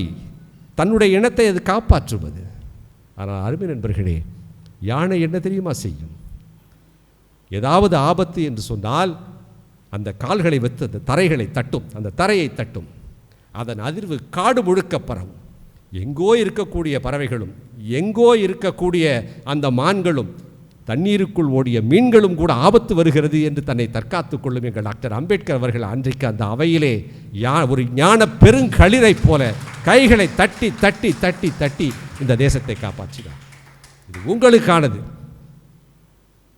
தன்னுடைய இனத்தை அது காப்பாற்றுவது. ஆனால் அருமை நண்பர்களே, யானை என்ன தெரியுமா செய்யும்? ஏதாவது ஆபத்து என்று சொன்னால் அந்த கால்களை வைத்து அந்த தரைகளை தட்டும், அந்த தரையை தட்டும். அதன் அதிர்வு காடு முழுக்க பரவும். எங்கோ இருக்கக்கூடிய பறவைகளும், எங்கோ இருக்கக்கூடிய அந்த மான்களும், தண்ணீருக்குள் ஓடிய மீன்களும் கூட ஆபத்து வருகிறது என்று தன்னை தற்காத்துக் கொள்ளும் எங்கள் டாக்டர் அம்பேத்கர் அவர்கள் அன்றைக்கு அந்த அவையிலே ஒரு ஞான பெருங்களிரை போல கைகளை தட்டி தட்டி தட்டி தட்டி இந்த தேசத்தை காப்பாற்றினார். இது உங்களுக்கானது.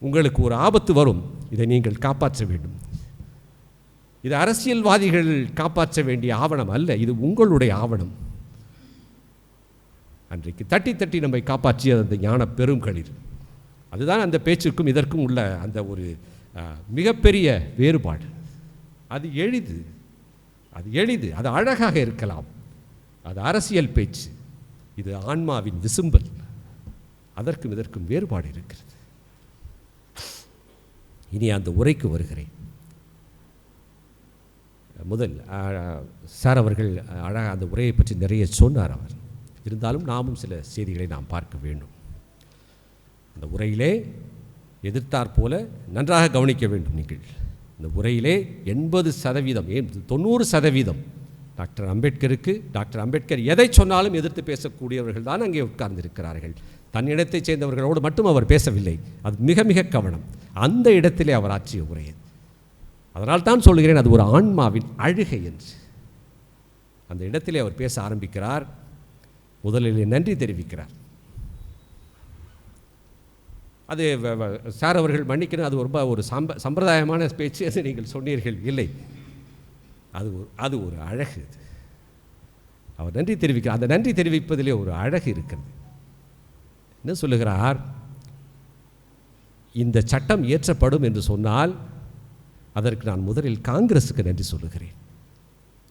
உங்களுக்கு ஒரு ஆபத்து வரும், இதை நீங்கள் காப்பாற்ற வேண்டும். இது அரசியல்வாதிகள் காப்பாற்ற வேண்டிய ஆவணம் அல்ல, இது உங்களுடைய ஆவணம். அன்றைக்கு தட்டி தட்டி நம்மை காப்பாற்றிய அந்த ஞான பெருங்களிர். அதுதான் அந்த பேச்சுக்கும் இதற்கும் உள்ள அந்த ஒரு மிகப்பெரிய வேறுபாடு. அது எளிது, அது அழகாக இருக்கலாம், அது அரசியல் பேச்சு. இது ஆன்மாவின் விசும்பல். அதற்கும் இதற்கும் வேறுபாடு இருக்கிறது. இனி அந்த உரைக்கு வருகிறேன். முதல் சார் அவர்கள் அழகாக அந்த உரையை பற்றி நிறைய சொன்னார். அவர் இருந்தாலும் நாமும் சில செய்திகளை நாம் பார்க்க வேண்டும். அந்த உரையிலே எதிர்த்தாற் போல நன்றாக கவனிக்க வேண்டும். நீங்கள் இந்த உரையிலே 80% ஏன் 90% டாக்டர் அம்பேத்கர் எதை சொன்னாலும் எதிர்த்து பேசக்கூடியவர்கள் தான் அங்கே உட்கார்ந்திருக்கிறார்கள். தன் இடத்தைச் சேர்ந்தவர்களோடு மட்டும் அவர் பேசவில்லை. அது மிக மிக கவனம். அந்த இடத்திலே அவர் ஆற்றிய உரை. அதனால் தான் சொல்கிறேன், அது ஒரு ஆன்மாவின் அழுகை என்று. அந்த இடத்திலே அவர் பேச ஆரம்பிக்கிறார். முதலில் நன்றி தெரிவிக்கிறார். அது சார் அவர்கள் மன்னிக்கணும், அது ரொம்ப ஒரு சம்பிரதாயமான பேச்சு என்று நீங்கள் சொன்னீர்கள். இல்லை, அது ஒரு அழகு. அவர் நன்றி தெரிவிக்கிறார். அந்த நன்றி தெரிவிப்பதிலே ஒரு அழகு இருக்கிறது. என்ன சொல்லுகிறார்? இந்த சட்டம் இயற்றப்படும் என்று சொன்னால் அதற்கு நான் முதலில் காங்கிரஸுக்கு நன்றி சொல்லுகிறேன்.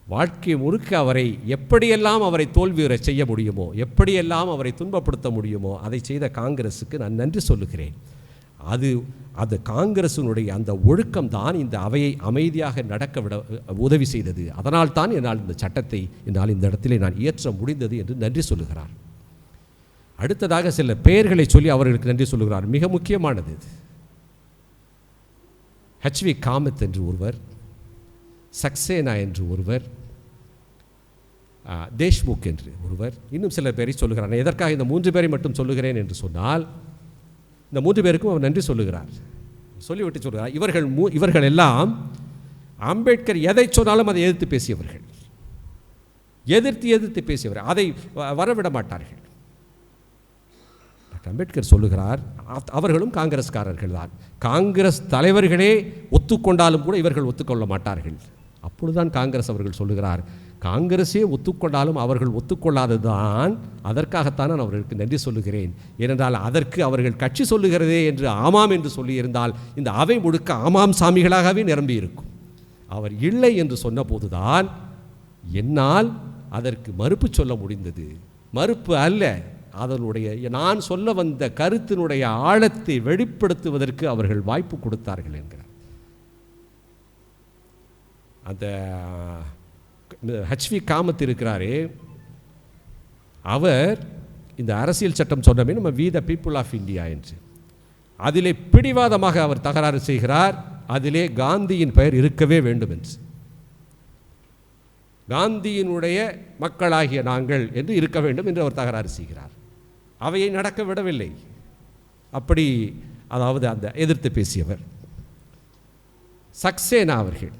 வாழ்க்கை முழுக்க அவரை எப்படியெல்லாம் அவரை தோல்வியுற செய்ய முடியுமோ, எப்படியெல்லாம் அவரை துன்பப்படுத்த முடியுமோ அதை செய்த காங்கிரஸுக்கு நான் நன்றி சொல்லுகிறேன். அது காங்கிரஸினுடைய அந்த ஒழுக்கம் தான் இந்த அவையை அமைதியாக நடக்க விட உதவி செய்தது. அதனால் தான் என்னால் இந்த சட்டத்தை இந்த இடத்திலே நான் இயற்ற முடிந்தது என்று நன்றி சொல்லுகிறார். அடுத்ததாக சில பெயர்களை சொல்லி அவர்களுக்கு நன்றி சொல்லுகிறார். மிக முக்கியமானது HV காமத் என்று ஒருவர், சக்சேனா என்று ஒருவர், தேஷ்முக் என்று ஒருவர், இன்னும் சில பேரை சொல்லுகிறார். எதற்காக இந்த 3 பேரை மட்டும் சொல்லுகிறேன் என்று சொன்னால், இந்த 3 பேருக்கும் அவர் நன்றி சொல்லுகிறார். சொல்லிவிட்டு சொல்கிறார், இவர்கள் எல்லாம் அம்பேத்கர் எதை சொன்னாலும் அதை எதிர்த்து பேசியவர்கள், எதிர்த்து பேசியவர்கள், அதை வரவிட மாட்டார்கள். அம்பேத்கர் சொல்லுகிறார், அவர்களும் காங்கிரஸ்காரர்கள் தான். காங்கிரஸ் தலைவர்களே ஒத்துக்கொண்டாலும் கூட இவர்கள் ஒத்துக்கொள்ள மாட்டார்கள். அப்பொழுதுதான் காங்கிரஸ் அவர்கள் சொல்லுகிறார், காங்கிரஸே ஒத்துக்கொண்டாலும் அவர்கள் ஒத்துக்கொள்ளாததுதான், அதற்காகத்தான் நான் அவர்களுக்கு நன்றி சொல்லுகிறேன். ஏனென்றால் அதற்கு அவர்கள் கட்சி சொல்லுகிறதே என்று ஆமாம் என்று சொல்லியிருந்தால் இந்த அவை முழுக்க ஆமாம் சாமிகளாகவே நிரம்பி இருக்கும். அவர் இல்லை என்று சொன்ன போதுதான் என்னால் அதற்கு மறுப்பு சொல்ல முடிந்தது. மறுப்பு அல்ல, அதனுடைய நான் சொல்ல வந்த கருத்தினுடைய ஆழத்தை வெளிப்படுத்துவதற்கு அவர்கள் வாய்ப்பு கொடுத்தார்கள் என்கிறார். அந்த HV காமத் இருக்கிறாரே, அவர் இந்த அரசியல் சட்டம் சொன்னமே நம்ம we the people of India என்று, அதிலே பிடிவாதமாக அவர் தகராறு செய்கிறார். அதிலே காந்தியின் பெயர் இருக்கவே வேண்டும் என்று, காந்தியினுடைய மக்களாகிய நாங்கள் என்று இருக்க வேண்டும் என்று அவர் தகராறு செய்கிறார். அவையை நடக்க விடவில்லை. அப்படி அதாவது அந்த எதிர்த்து பேசியவர் சக்சேனா அவர்கள்.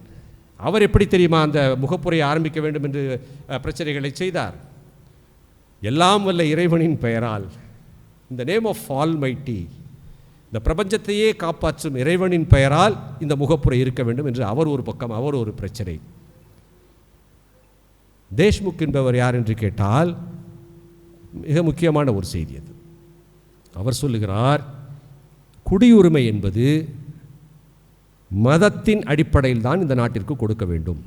அவர் எப்படி தெரியுமா அந்த முகப்புரையை ஆரம்பிக்க வேண்டும் என்று பிரச்சனைகளை செய்தார். எல்லாம் வல்ல இறைவனின் பெயரால், இந்த நேம் ஆஃப் ஆல்மைட்டி, இந்த பிரபஞ்சத்தையே காப்பாற்றும் இறைவனின் பெயரால் இந்த முகப்புரை இருக்க வேண்டும் என்று அவர் ஒரு பக்கம், அவர் ஒரு பிரச்சனை. தேஷ்முக் என்பவர் யார் என்று கேட்டால் மிக முக்கியமான ஒரு செய்தி அது. அவர் சொல்லுகிறார், குடியுரிமை என்பது மதத்தின் அடிப்படையில் தான் இந்த நாட்டிற்கு கொடுக்க வேண்டும்.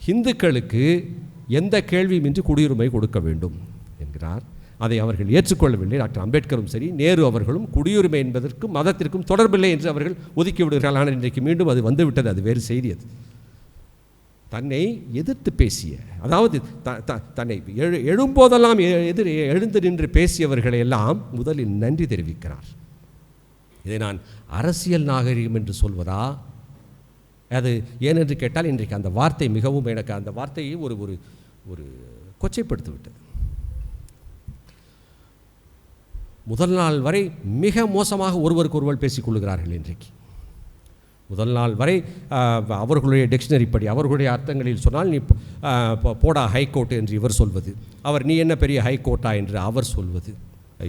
இந்துக்களுக்கு எந்த கேள்வியுமின்றி குடியுரிமை கொடுக்க வேண்டும் என்கிறார். அதை அவர்கள் ஏற்றுக்கொள்ளவில்லை. டாக்டர் அம்பேத்கரும் சரி, நேரு அவர்களும் குடியுரிமை என்பதற்கும் மதத்திற்கும் தொடர்பில்லை என்று அவர்கள் ஒதுக்கி விடுகிறார்கள். ஆனால் இன்றைக்கு மீண்டும் அது வந்துவிட்டது. அது வேறு செய்தி. அது தன்னை எதிர்த்து பேசிய, அதாவது தன்னை எழும்போதெல்லாம் எழுந்து நின்று பேசியவர்களை எல்லாம் முதலில் நன்றி தெரிவிக்கிறார். இதை நான் அரசியல் நாகரிகம் என்று சொல்வதா? அது ஏனென்று கேட்டால் இன்றைக்கு அந்த வார்த்தை மிகவும் எனக்கு அந்த வார்த்தையை ஒரு ஒரு ஒரு கொச்சைப்படுத்திவிட்டது. முதல் நாள் வரை மிக மோசமாக ஒருவருக்கு ஒருவர் பேசிக்கொள்கிறார்கள். இன்றைக்கு முதல் நாள் வரை அவர்களுடைய டிக்ஷனரி படி, அவர்களுடைய அர்த்தங்களில் சொன்னால் நீ போடா ஹைகோர்ட் என்று இவர் சொல்வது, அவர் நீ என்ன பெரிய ஹைகோர்ட்டா என்று அவர் சொல்வது,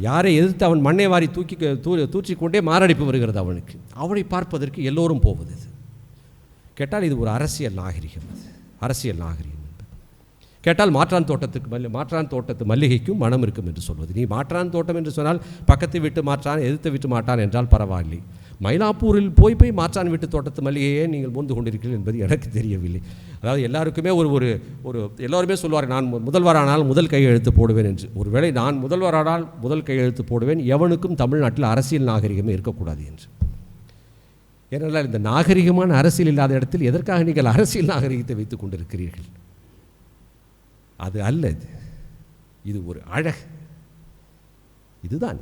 யாரை எதிர்த்து அவன் மண்ணை வாரி தூற்றிக்கொண்டே மாரடைப்பு வருகிறது அவனுக்கு. அவனை பார்ப்பதற்கு எல்லோரும் போவது. கேட்டால் இது ஒரு அரசியல் நாகரிகம். அது அரசியல் நாகரிகம் என்பது. கேட்டால் மாற்றான் தோட்டத்து மல்லிகைக்கும் மனம் இருக்கும் என்று சொல்வது. நீ மாற்றான் தோட்டம் என்று சொன்னால் பக்கத்து வீட்டு மாற்றான், எதிர்த்து வீட்டு மாற்றான் என்றால் பரவாயில்லை. மயிலாப்பூரில் போய் மாற்றான் வீட்டு தோட்டத்து மல்லிகையே நீங்கள் மோந்து கொண்டிருக்கிறீர்கள் என்பது எனக்கு தெரியவில்லை. அதாவது எல்லாருக்குமே ஒரு எல்லோருமே சொல்வார், நான் முதல்வரானால் முதல் கையெழுத்து போடுவேன் என்று. ஒருவேளை நான் முதல்வரானால் முதல் கையெழுத்து போடுவேன், எவனுக்கும் தமிழ்நாட்டில் அரசியல் நாகரிகமே இருக்கக்கூடாது என்று. ஏனென்றால் இந்த நாகரிகமான அரசியல் இல்லாத இடத்தில் எதற்காக நீங்கள் அரசியல் நாகரிகத்தை வைத்துக் கொண்டிருக்கிறீர்கள்? அது அல்ல. இது ஒரு அழகு. இதுதான்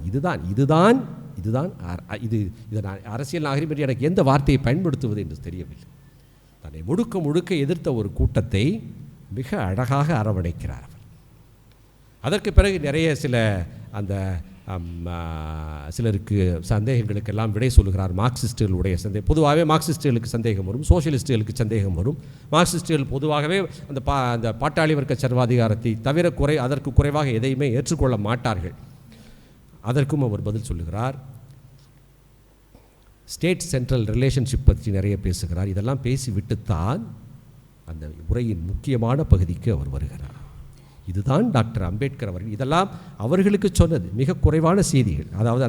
அரசியல் நாகரிகம் என்று எனக்கு எந்த வார்த்தையை பயன்படுத்துவது என்று தெரியவில்லை. தன்னை முழுக்க எதிர்த்த ஒரு கூட்டத்தை மிக அழகாக அரவணைக்கிறார் அவர். அதற்கு பிறகு நிறைய சிலருக்கு சந்தேகங்களுக்கெல்லாம் விடை சொல்லுகிறார். மார்க்சிஸ்டுகளுடைய சந்தேகம், பொதுவாகவே மார்க்சிஸ்டுகளுக்கு சந்தேகம் வரும், சோசியலிஸ்டுகளுக்கு சந்தேகம் வரும். மார்க்சிஸ்டுகள் பொதுவாகவே அந்த பாட்டாளி வர்க்க சர்வாதிகாரத்தை தவிர அதற்கு குறைவாக எதையுமே ஏற்றுக்கொள்ள மாட்டார்கள். அதற்கும் அவர் பதில் சொல்லுகிறார். ஸ்டேட் சென்ட்ரல் ரிலேஷன்ஷிப் பற்றி நிறைய பேசுகிறார். இதெல்லாம் பேசிவிட்டுத்தான் அந்த உரையின் முக்கியமான பகுதிக்கு அவர் வருகிறார். இதுதான் டாக்டர் அம்பேத்கர் அவர்கள் இதெல்லாம் அவர்களுக்கு சொன்னது மிக குறைவான செய்திகள். அதாவது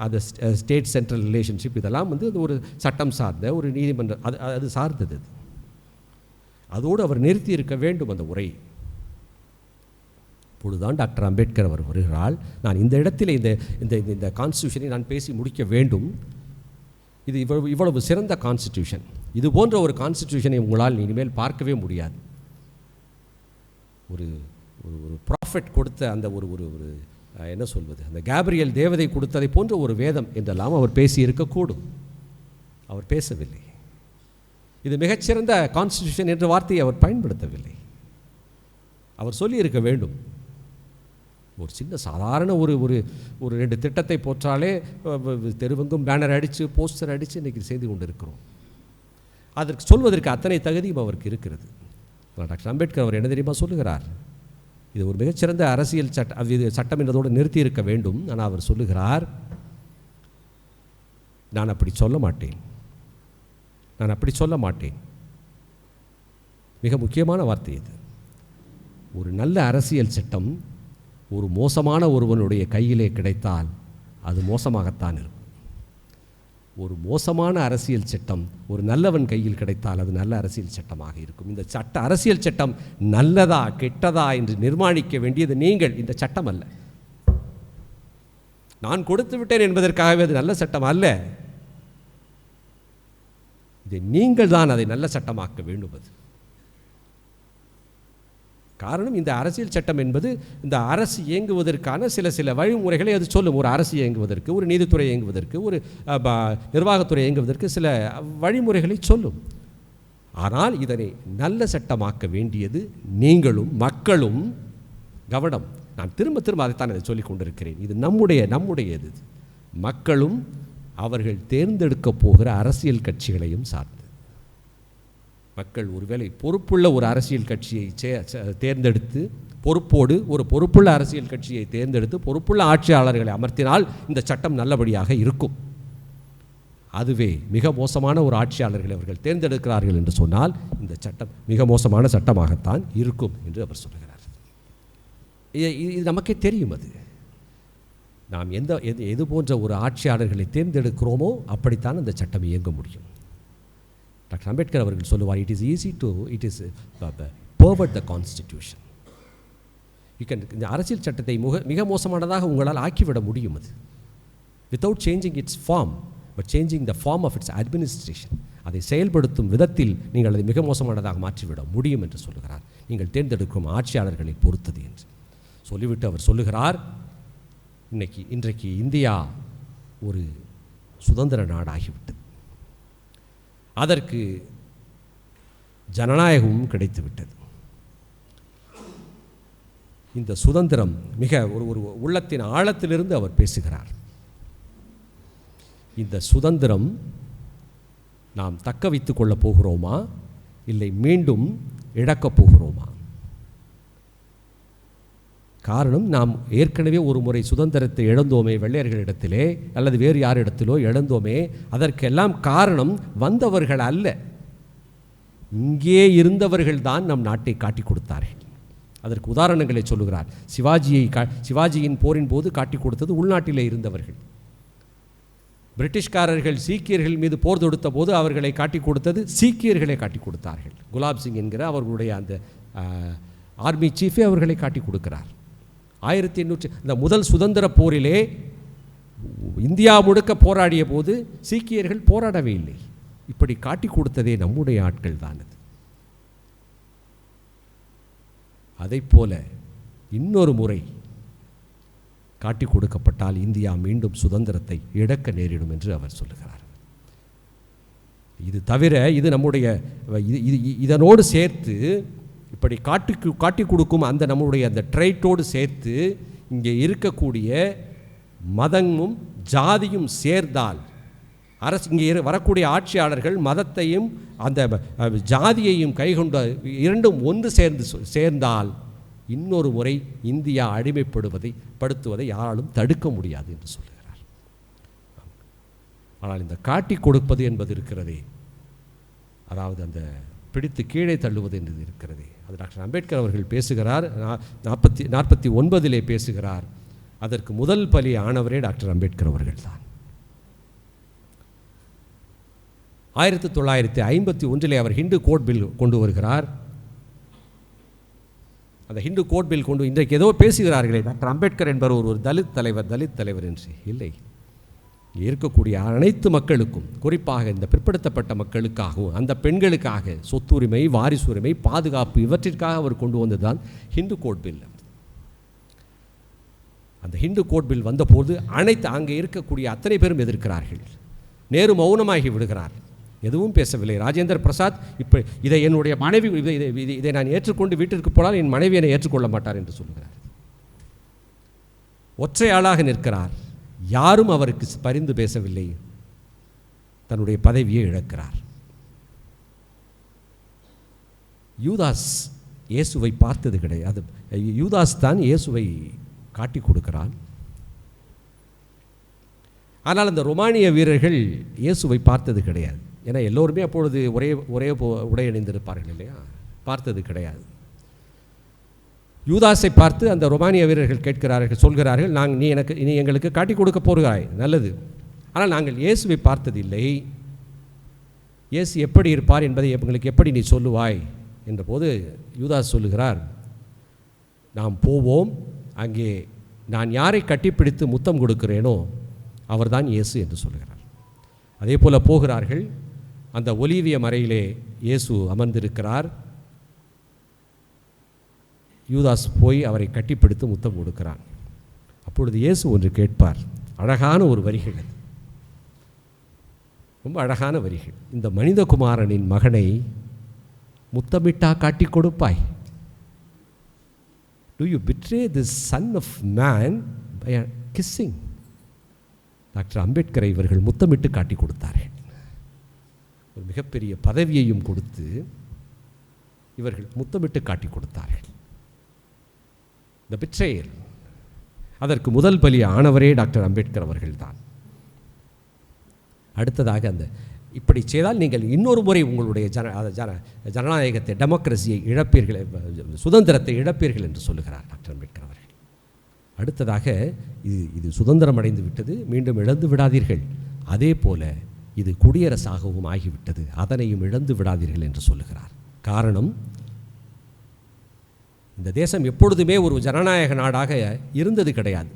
அந்த ஸ்டேட் சென்ட்ரல் ரிலேஷன்ஷிப் இதெல்லாம் ஒரு சட்டம் சார்ந்த ஒரு நீதிமன்றம் அது சார்ந்தது. அதோடு அவர் நிறுத்தி இருக்க வேண்டும் அந்த உரை. இப்பொழுதுதான் டாக்டர் அம்பேத்கர் அவர் வருகிறாள். நான் இந்த இடத்தில் இந்த கான்ஸ்டியூஷனை நான் பேசி முடிக்க வேண்டும். இது இவ்வளவு சிறந்த கான்ஸ்டியூஷன். இது போன்ற ஒரு கான்ஸ்டியூஷனை உங்களால் இனிமேல் பார்க்கவே முடியாது. ஒரு ப்ராஃபெட் கொடுத்த அந்த ஒரு என்ன சொல்வது, அந்த கேப்ரியல் தேவதை கொடுத்ததை போன்ற ஒரு வேதம் என்றெல்லாம் அவர் பேசி இருக்கக்கூடும். அவர் பேசவில்லை. இது மிகச்சிறந்த கான்ஸ்டியூஷன் என்ற வார்த்தையை அவர் பயன்படுத்தவில்லை. அவர் சொல்லி இருக்க வேண்டும். ஒரு சின்ன சாதாரண ஒரு 2 திட்டத்தை போற்றாலே தெருவெங்கும் பேனர் அடித்து போஸ்டர் அடித்து இன்றைக்கி செய்து கொண்டு இருக்கிறோம். அதற்கு சொல்வதற்கு அத்தனை தகுதியும் அவருக்கு இருக்கிறது. டாக்டர் அம்பேத்கர் அவர் என்ன தெரியுமா சொல்லுகிறார்? இது ஒரு மிகச்சிறந்த அரசியல் சட்டம் என்றதோடு நிறுத்தி இருக்க வேண்டும். ஆனால் அவர் சொல்லுகிறார், நான் அப்படி சொல்ல மாட்டேன். மிக முக்கியமான வார்த்தை இது. ஒரு நல்ல அரசியல் சட்டம் ஒரு மோசமான ஒருவனுடைய கையிலே கிடைத்தால் அது மோசமாகத்தான் இருக்கும். ஒரு மோசமான அரசியல் சட்டம் ஒரு நல்லவன் கையில் கிடைத்தால் அது நல்ல அரசியல் சட்டமாக இருக்கும். இந்த அரசியல் சட்டம் நல்லதா கெட்டதா என்று நிர்மாணிக்க வேண்டியது நீங்கள், இந்த சட்டம் அல்ல. நான் கொடுத்து விட்டேன் என்பதற்காகவே அது நல்ல சட்டம் அல்ல. இதை நீங்கள் தான் அதை நல்ல சட்டமாக்க வேண்டும். அது காரணம், இந்த அரசியல் சட்டம் என்பது இந்த அரசு இயங்குவதற்கான சில வழிமுறைகளை அது சொல்லும். ஒரு அரசு இயங்குவதற்கு, ஒரு நீதித்துறை இயங்குவதற்கு, ஒரு நிர்வாகத்துறை இயங்குவதற்கு சில வழிமுறைகளை சொல்லும். ஆனால் இதனை நல்ல சட்டமாக்க வேண்டியது நீங்களும் மக்களும். கவனம், நான் திரும்ப அதைத்தான் இதை சொல்லிக் கொண்டிருக்கிறேன். இது நம்முடையது. மக்களும் அவர்கள் தேர்ந்தெடுக்க போகிற அரசியல் கட்சிகளையும் சார்ந்து. மக்கள் ஒருவேளை பொறுப்புள்ள ஒரு அரசியல் கட்சியை தேர்ந்தெடுத்து பொறுப்புள்ள அரசியல் கட்சியை தேர்ந்தெடுத்து பொறுப்புள்ள ஆட்சியாளர்களை அமர்த்தினால் இந்த சட்டம் நல்லபடியாக இருக்கும். அதுவே மிக மோசமான ஒரு ஆட்சியாளர்களை அவர்கள் தேர்ந்தெடுக்கிறார்கள் என்று சொன்னால் இந்த சட்டம் மிக மோசமான சட்டமாகத்தான் இருக்கும் என்று அவர் சொல்கிறார். இது நமக்கே தெரியும். அது நாம் எது போன்ற ஒரு ஆட்சியாளர்களை தேர்ந்தெடுக்கிறோமோ அப்படித்தான் அந்த சட்டம் இயங்க முடியும். டாக்டர் அம்பேத்கர் அவர்கள் சொல்லுவார், it is pervert the constitution. இந்த அரசியல் சட்டத்தை மிக மோசமானதாக உங்களால் ஆக்கிவிட முடியும். அது without changing its form but changing the form of its administration. அதை செயல்படுத்தும் விதத்தில் நீங்கள் அதை மிக மோசமானதாக மாற்றிவிட முடியும் என்று சொல்லுகிறார். நீங்கள் தேர்ந்தெடுக்கும் ஆட்சியாளர்களை பொறுத்தது என்று சொல்லிவிட்டு அவர் சொல்லுகிறார், இன்றைக்கு இந்தியா ஒரு சுதந்திர நாடாகிவிட்டது. அதற்கு ஜனநாயகமும் கிடைத்துவிட்டது. இந்த சுதந்திரம் மிக ஒரு உள்ளத்தின் ஆழத்திலிருந்து அவர் பேசுகிறார். இந்த சுதந்திரம் நாம் தக்க வைத்துக் கொள்ளப் போகிறோமா இல்லை மீண்டும் இழக்கப் போகிறோமா? காரணம், நாம் ஏற்கனவே ஒரு முறை சுதந்திரத்தை இழந்தோமே வெள்ளையர்களிடத்திலே அல்லது வேறு யாரிடத்திலோ இழந்தோமே. அதற்கெல்லாம் காரணம் வந்தவர்கள் அல்ல, இங்கே இருந்தவர்கள் தான் நம் நாட்டை காட்டி கொடுத்தார்கள். அதற்கு உதாரணங்களை சொல்லுகிறார். சிவாஜியின் போரின் போது காட்டி கொடுத்தது உள்நாட்டிலே இருந்தவர்கள். பிரிட்டிஷ்காரர்கள் சீக்கியர்கள் மீது போர் தொடுத்த போது அவர்களை காட்டி கொடுத்தது சீக்கியர்களை காட்டி கொடுத்தார்கள். குலாப் சிங் என்கிற அவர்களுடைய அந்த ஆர்மி சீஃபே அவர்களை காட்டி கொடுக்கிறார். 1800 இந்த முதல் சுதந்திர போரிலே இந்தியா முழுக்க போராடிய போது சீக்கியர்கள் போராடவே இல்லை. இப்படி காட்டி கொடுத்ததே நம்முடைய ஆட்கள் தான். அதை போல இன்னொரு முறை காட்டி கொடுக்கப்பட்டால் இந்தியா மீண்டும் சுதந்திரத்தை இழக்க நேரிடும் என்று அவர் சொல்லுகிறார். இது தவிர இது நம்முடைய இதனோடு சேர்த்து இப்படி காட்டி கொடுக்கும் அந்த நம்முடைய அந்த ட்ரைட்டோடு சேர்த்து இங்கே இருக்கக்கூடிய மதமும் ஜாதியும் சேர்ந்தால் இங்கே வரக்கூடிய ஆட்சியாளர்கள் மதத்தையும் அந்த ஜாதியையும் கைகொண்ட இரண்டும் ஒன்று சேர்ந்தால் இன்னொரு முறை இந்தியா அடிமைப்படுத்துவதை யாராலும் தடுக்க முடியாது என்று சொல்லுகிறார். ஆனால் இந்த காட்டி கொடுப்பது என்பது இருக்கிறதே, அதாவது அந்த பிடித்து கீழே தள்ளுவது என்று இருக்கிறதே, அது டாக்டர் அம்பேத்கர் அவர்கள் பேசுகிறார். 49 பேசுகிறார். அதற்கு முதல் பலி ஆனவரே டாக்டர் அம்பேத்கர் அவர்கள் தான். 1951 அவர் ஹிந்து கோட் பில் கொண்டு வருகிறார். அந்த ஹிந்து கோட் பில் கொண்டு இன்றைக்கு ஏதோ பேசுகிறார்களே டாக்டர் அம்பேத்கர் என்பவர் ஒரு தலித் தலைவர் என்று. இல்லை, இருக்கக்கூடிய அனைத்து மக்களுக்கும், குறிப்பாக இந்த பிற்படுத்தப்பட்ட மக்களுக்காகவும் அந்த பெண்களுக்காக சொத்துரிமை, வாரிசுரிமை, பாதுகாப்பு இவற்றிற்காக அவர் கொண்டு வந்ததுதான் ஹிந்து கோட் பில். அந்த ஹிந்து கோட் பில் வந்தபோது அங்கே இருக்கக்கூடிய அத்தனை பேரும் எதிர்க்கிறார்கள். நேரு மௌனமாகி விடுகிறார், எதுவும் பேசவில்லை. ராஜேந்திர பிரசாத் இப்போ இதை என்னுடைய மனைவி இதை நான் ஏற்றுக்கொண்டு வீட்டிற்கு போனால் என் மனைவி என்னை ஏற்றுக்கொள்ள மாட்டார் என்று சொல்லுகிறார். ஒற்றை ஆளாக நிற்கிறார். யாரும் அவருக்கு பரிந்து பேசவில்லை. தன்னுடைய பதவியை இழக்கிறார். யூதாஸ் இயேசுவை பார்த்தது கிடையாது. யூதாஸ் தான் இயேசுவை காட்டி கொடுக்கிறான். ஆனால் அந்த ரோமானிய வீரர்கள் இயேசுவை பார்த்தது கிடையாது. ஏன்னா எல்லோருமே அப்பொழுது ஒரே உடை அணிந்திருப்பார்கள் இல்லையா, பார்த்தது கிடையாது. யூதாஸை பார்த்து அந்த ரோமானிய வீரர்கள் சொல்கிறார்கள், நீ எங்களுக்கு காட்டி கொடுக்க போகிறாய், நல்லது, ஆனால் நாங்கள் இயேசுவை பார்த்ததில்லை, இயேசு எப்படி இருப்பார் என்பதை எங்களுக்கு எப்படி நீ சொல்லுவாய் என்றபோது யூதாஸ் சொல்லுகிறார், நாம் போவோம், அங்கே நான் யாரை கட்டிப்பிடித்து முத்தம் கொடுக்கிறேனோ அவர்தான் இயேசு என்று சொல்கிறார். அதே போல் போகிறார்கள். அந்த ஒலிவிய மறையிலே இயேசு அமர்ந்திருக்கிறார். யூதாஸ் போய் அவரை கட்டிப்பிடித்து முத்தம் கொடுக்கிறான். அப்பொழுது இயேசு ஒன்று கேட்பார். அழகான ஒரு வரிகள், அது ரொம்ப அழகான வரிகள். இந்த மனிதகுமாரனின் மகனை முத்தமிட்டா காட்டி கொடுப்பாய்? Do you betray this son of man by kissing? Doctor அம்பேத்கரை இவர்கள் முத்தமிட்டு காட்டி கொடுத்தார்கள். ஒரு மிகப்பெரிய பதவியையும் கொடுத்து இவர்கள் முத்தமிட்டு காட்டி கொடுத்தார்கள். இந்த பிட்ரேயல், அதற்கு முதல் பலி ஆனவரே டாக்டர் அம்பேத்கர் அவர்கள் தான். அடுத்ததாக அந்த இப்படி செய்தால் நீங்கள் இன்னொரு முறை உங்களுடைய ஜனநாயகத்தை, டெமோக்ரஸியை இழப்பீர்கள், சுதந்திரத்தை இழப்பீர்கள் என்று சொல்லுகிறார் டாக்டர் அம்பேத்கர் அவர்கள். அடுத்ததாக இது சுதந்திரம் அடைந்து விட்டது, மீண்டும் இழந்து விடாதீர்கள், அதே போல இது குடியரசாகவும் ஆகிவிட்டது, அதனையும் இழந்து விடாதீர்கள் என்று சொல்லுகிறார். காரணம், இந்த தேசம் எப்பொழுதுமே ஒரு ஜனநாயக நாடாக இருந்தது கிடையாது.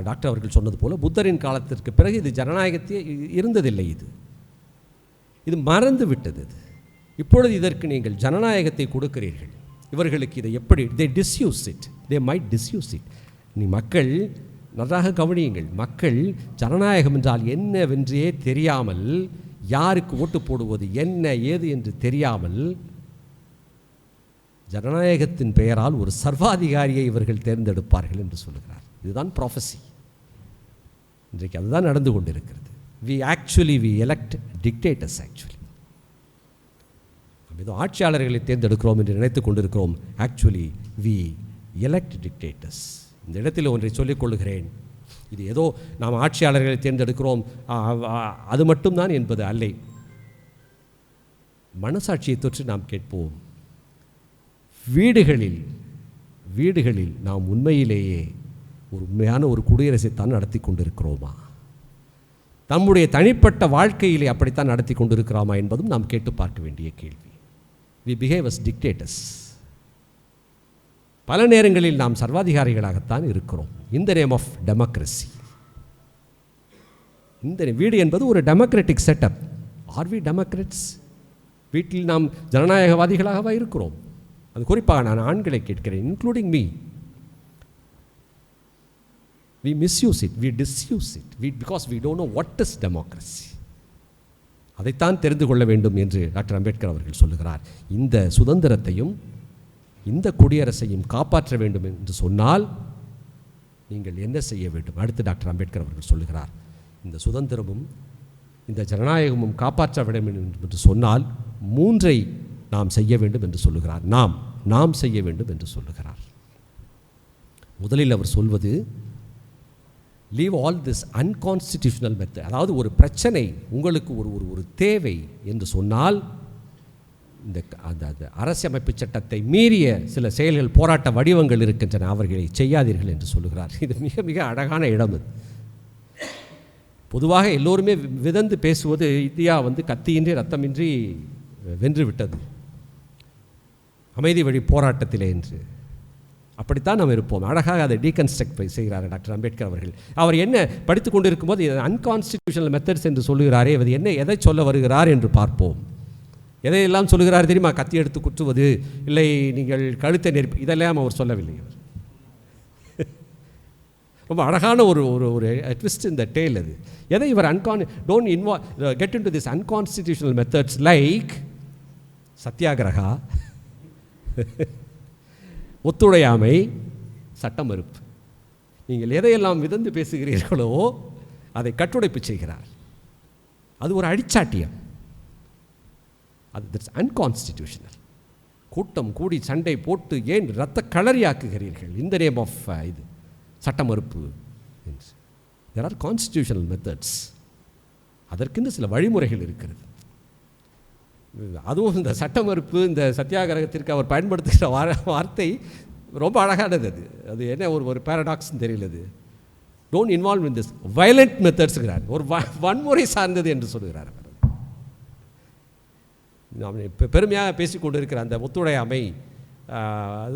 டாக்டர் அவர்கள் சொன்னது போல புத்தரின் காலத்திற்கு பிறகு இது ஜனநாயகத்தை இருந்ததில்லை. இது மறந்து விட்டது. இப்பொழுது இதற்கு நீங்கள் ஜனநாயகத்தை கொடுக்கிறீர்கள். இவர்களுக்கு இதை எப்படி they might disuse it. நீ மக்கள் நன்றாக கவனியுங்கள். மக்கள் ஜனநாயகம் என்றால் என்னவென்றே தெரியாமல், யாருக்கு ஓட்டு போடுவது என்ன ஏது என்று தெரியாமல், ஜனநாயகத்தின் பெயரால் ஒரு சர்வாதிகாரியை இவர்கள் தேர்ந்தெடுப்பார்கள் என்று சொல்லுகிறார். இதுதான் ப்ராஃபஸி. இன்றைக்கு அதுதான் நடந்து கொண்டிருக்கிறது. we elect dictators. நாம் ஏதோ ஆட்சியாளர்களை தேர்ந்தெடுக்கிறோம் என்று நினைத்துக் கொண்டிருக்கிறோம். Actually we elect dictators. இந்த இடத்தில் ஒன்றை சொல்லிக் கொள்கிறேன். இது ஏதோ நாம் ஆட்சியாளர்களை தேர்ந்தெடுக்கிறோம் அது மட்டும்தான் என்பது அல்ல. மனசாட்சியை தொற்று நாம் கேட்போம், வீடுகளில் நாம் உண்மையிலேயே ஒரு உண்மையான ஒரு குடியரசைத்தான் நடத்தி கொண்டிருக்கிறோமா? நம்முடைய தனிப்பட்ட வாழ்க்கையிலே அப்படித்தான் நடத்தி கொண்டிருக்கிறோமா என்பதும் நாம் கேட்டு பார்க்க வேண்டிய கேள்வி. We behave as dictators. பல நேரங்களில் நாம் சர்வாதிகாரிகளாகத்தான் இருக்கிறோம். இந்த நேம் ஆஃப் டெமோக்ரஸி. இந்த வீடு என்பது ஒரு democratic setup. Are we democrats? வீட்டில் நாம் ஜனநாயகவாதிகளாகவா இருக்கிறோம்? அது குறிப்பாக நான் ஆண்களை கேட்கிறேன், including me. We misuse it, we disuse it, because we don't know what is democracy. அதைத்தான் தெரிந்து கொள்ள வேண்டும் என்று டாக்டர் அம்பேத்கர் அவர்கள் சொல்லுகிறார். இந்த சுதந்திரத்தையும் இந்த குடியரசையும் காப்பாற்ற வேண்டும் என்று சொன்னால் நீங்கள் என்ன செய்ய வேண்டும்? அடுத்து டாக்டர் அம்பேத்கர் அவர்கள் சொல்லுகிறார், இந்த சுதந்திரமும் இந்த ஜனநாயகமும் காப்பாற்ற வேண்டும் என்று சொன்னால் 3 நாம் செய்ய வேண்டும் என்று சொல்லுகிறார். நாம் செய்ய வேண்டும் என்று சொல்லுகிறார். முதலில் அவர் சொல்வது, leave all this unconstitutional method. அதாவது ஒரு பிரச்சனை உங்களுக்கு ஒரு தேவை என்று சொன்னால் இந்த அந்த அரசியமைப்பு சட்டத்தை மீறிய சில செயல்கள், போராட்ட வடிவங்கள் இருக்கின்றன, அவர்களை செய்யாதீர்கள் என்று சொல்லுகிறார். இது மிக மிக அழகான இடம். இது பொதுவாக எல்லோருமே விதந்து பேசுவது, இந்தியா கத்தியின்றி ரத்தமின்றி வென்று விட்டது அமைதி வழி போராட்டத்திலே என்று. அப்படித்தான் நாம் இருப்போம். அழகாக அதை டீகன்ஸ்ட்ரக்ட் செய்கிறார் டாக்டர் அம்பேத்கர் அவர்கள். அவர் என்ன படித்து கொண்டு இருக்கும்போது அன்கான்ஸ்டிடியூஷனல் மெத்தட்ஸ் என்று சொல்லுகிறாரே, அது என்ன, எதை சொல்ல வருகிறார் என்று பார்ப்போம். எதையெல்லாம் சொல்லுகிறார் தெரியுமா? கத்தி எடுத்து குற்றுவது, இல்லை நீங்கள் கழுத்தை நெருப்பு, இதெல்லாம் அவர் சொல்லவில்லை. அவர் ரொம்ப அழகான ஒரு ட்விஸ்ட் இந்த டேல். அது எதை இவர் don't get in to this unconstitutional methods like satyagraha, ஒத்துழையாமை, சட்ட மறுப்பு. நீங்கள் எதையெல்லாம் விதந்து பேசுகிறீர்களோ அதை கட்டுடைப்பு செய்கிறார். அது ஒரு அடிச்சாட்டியம். அது தட்ஸ் அன்கான்ஸ்டிடியூஷனல். கூட்டம் கூடி சண்டை போட்டு ஏன் இரத்த களரியாக்குகிறீர்கள் இந்த நேம் ஆஃப் இது சட்ட மறுப்பு என்று. There are constitutional methods. அதற்கென்று சில வழிமுறைகள் இருக்கிறது. அதுவும் இந்த சட்ட மறுப்பு, இந்த சத்தியாகிரகத்திற்கு அவர் பயன்படுத்துகிற வார்த்தை ரொம்ப அழகானது. அது என்ன ஒரு பேரடாக்ஸ்ன்னு தெரியல. அது don't involve in this violent மெத்தட்ஸுங்கிறார். ஒரு வன்முறை சார்ந்தது என்று சொல்கிறார். நாம் இப்போ பெருமையாக பேசிக்கொண்டு இருக்கிற அந்த ஒத்துழையாமை,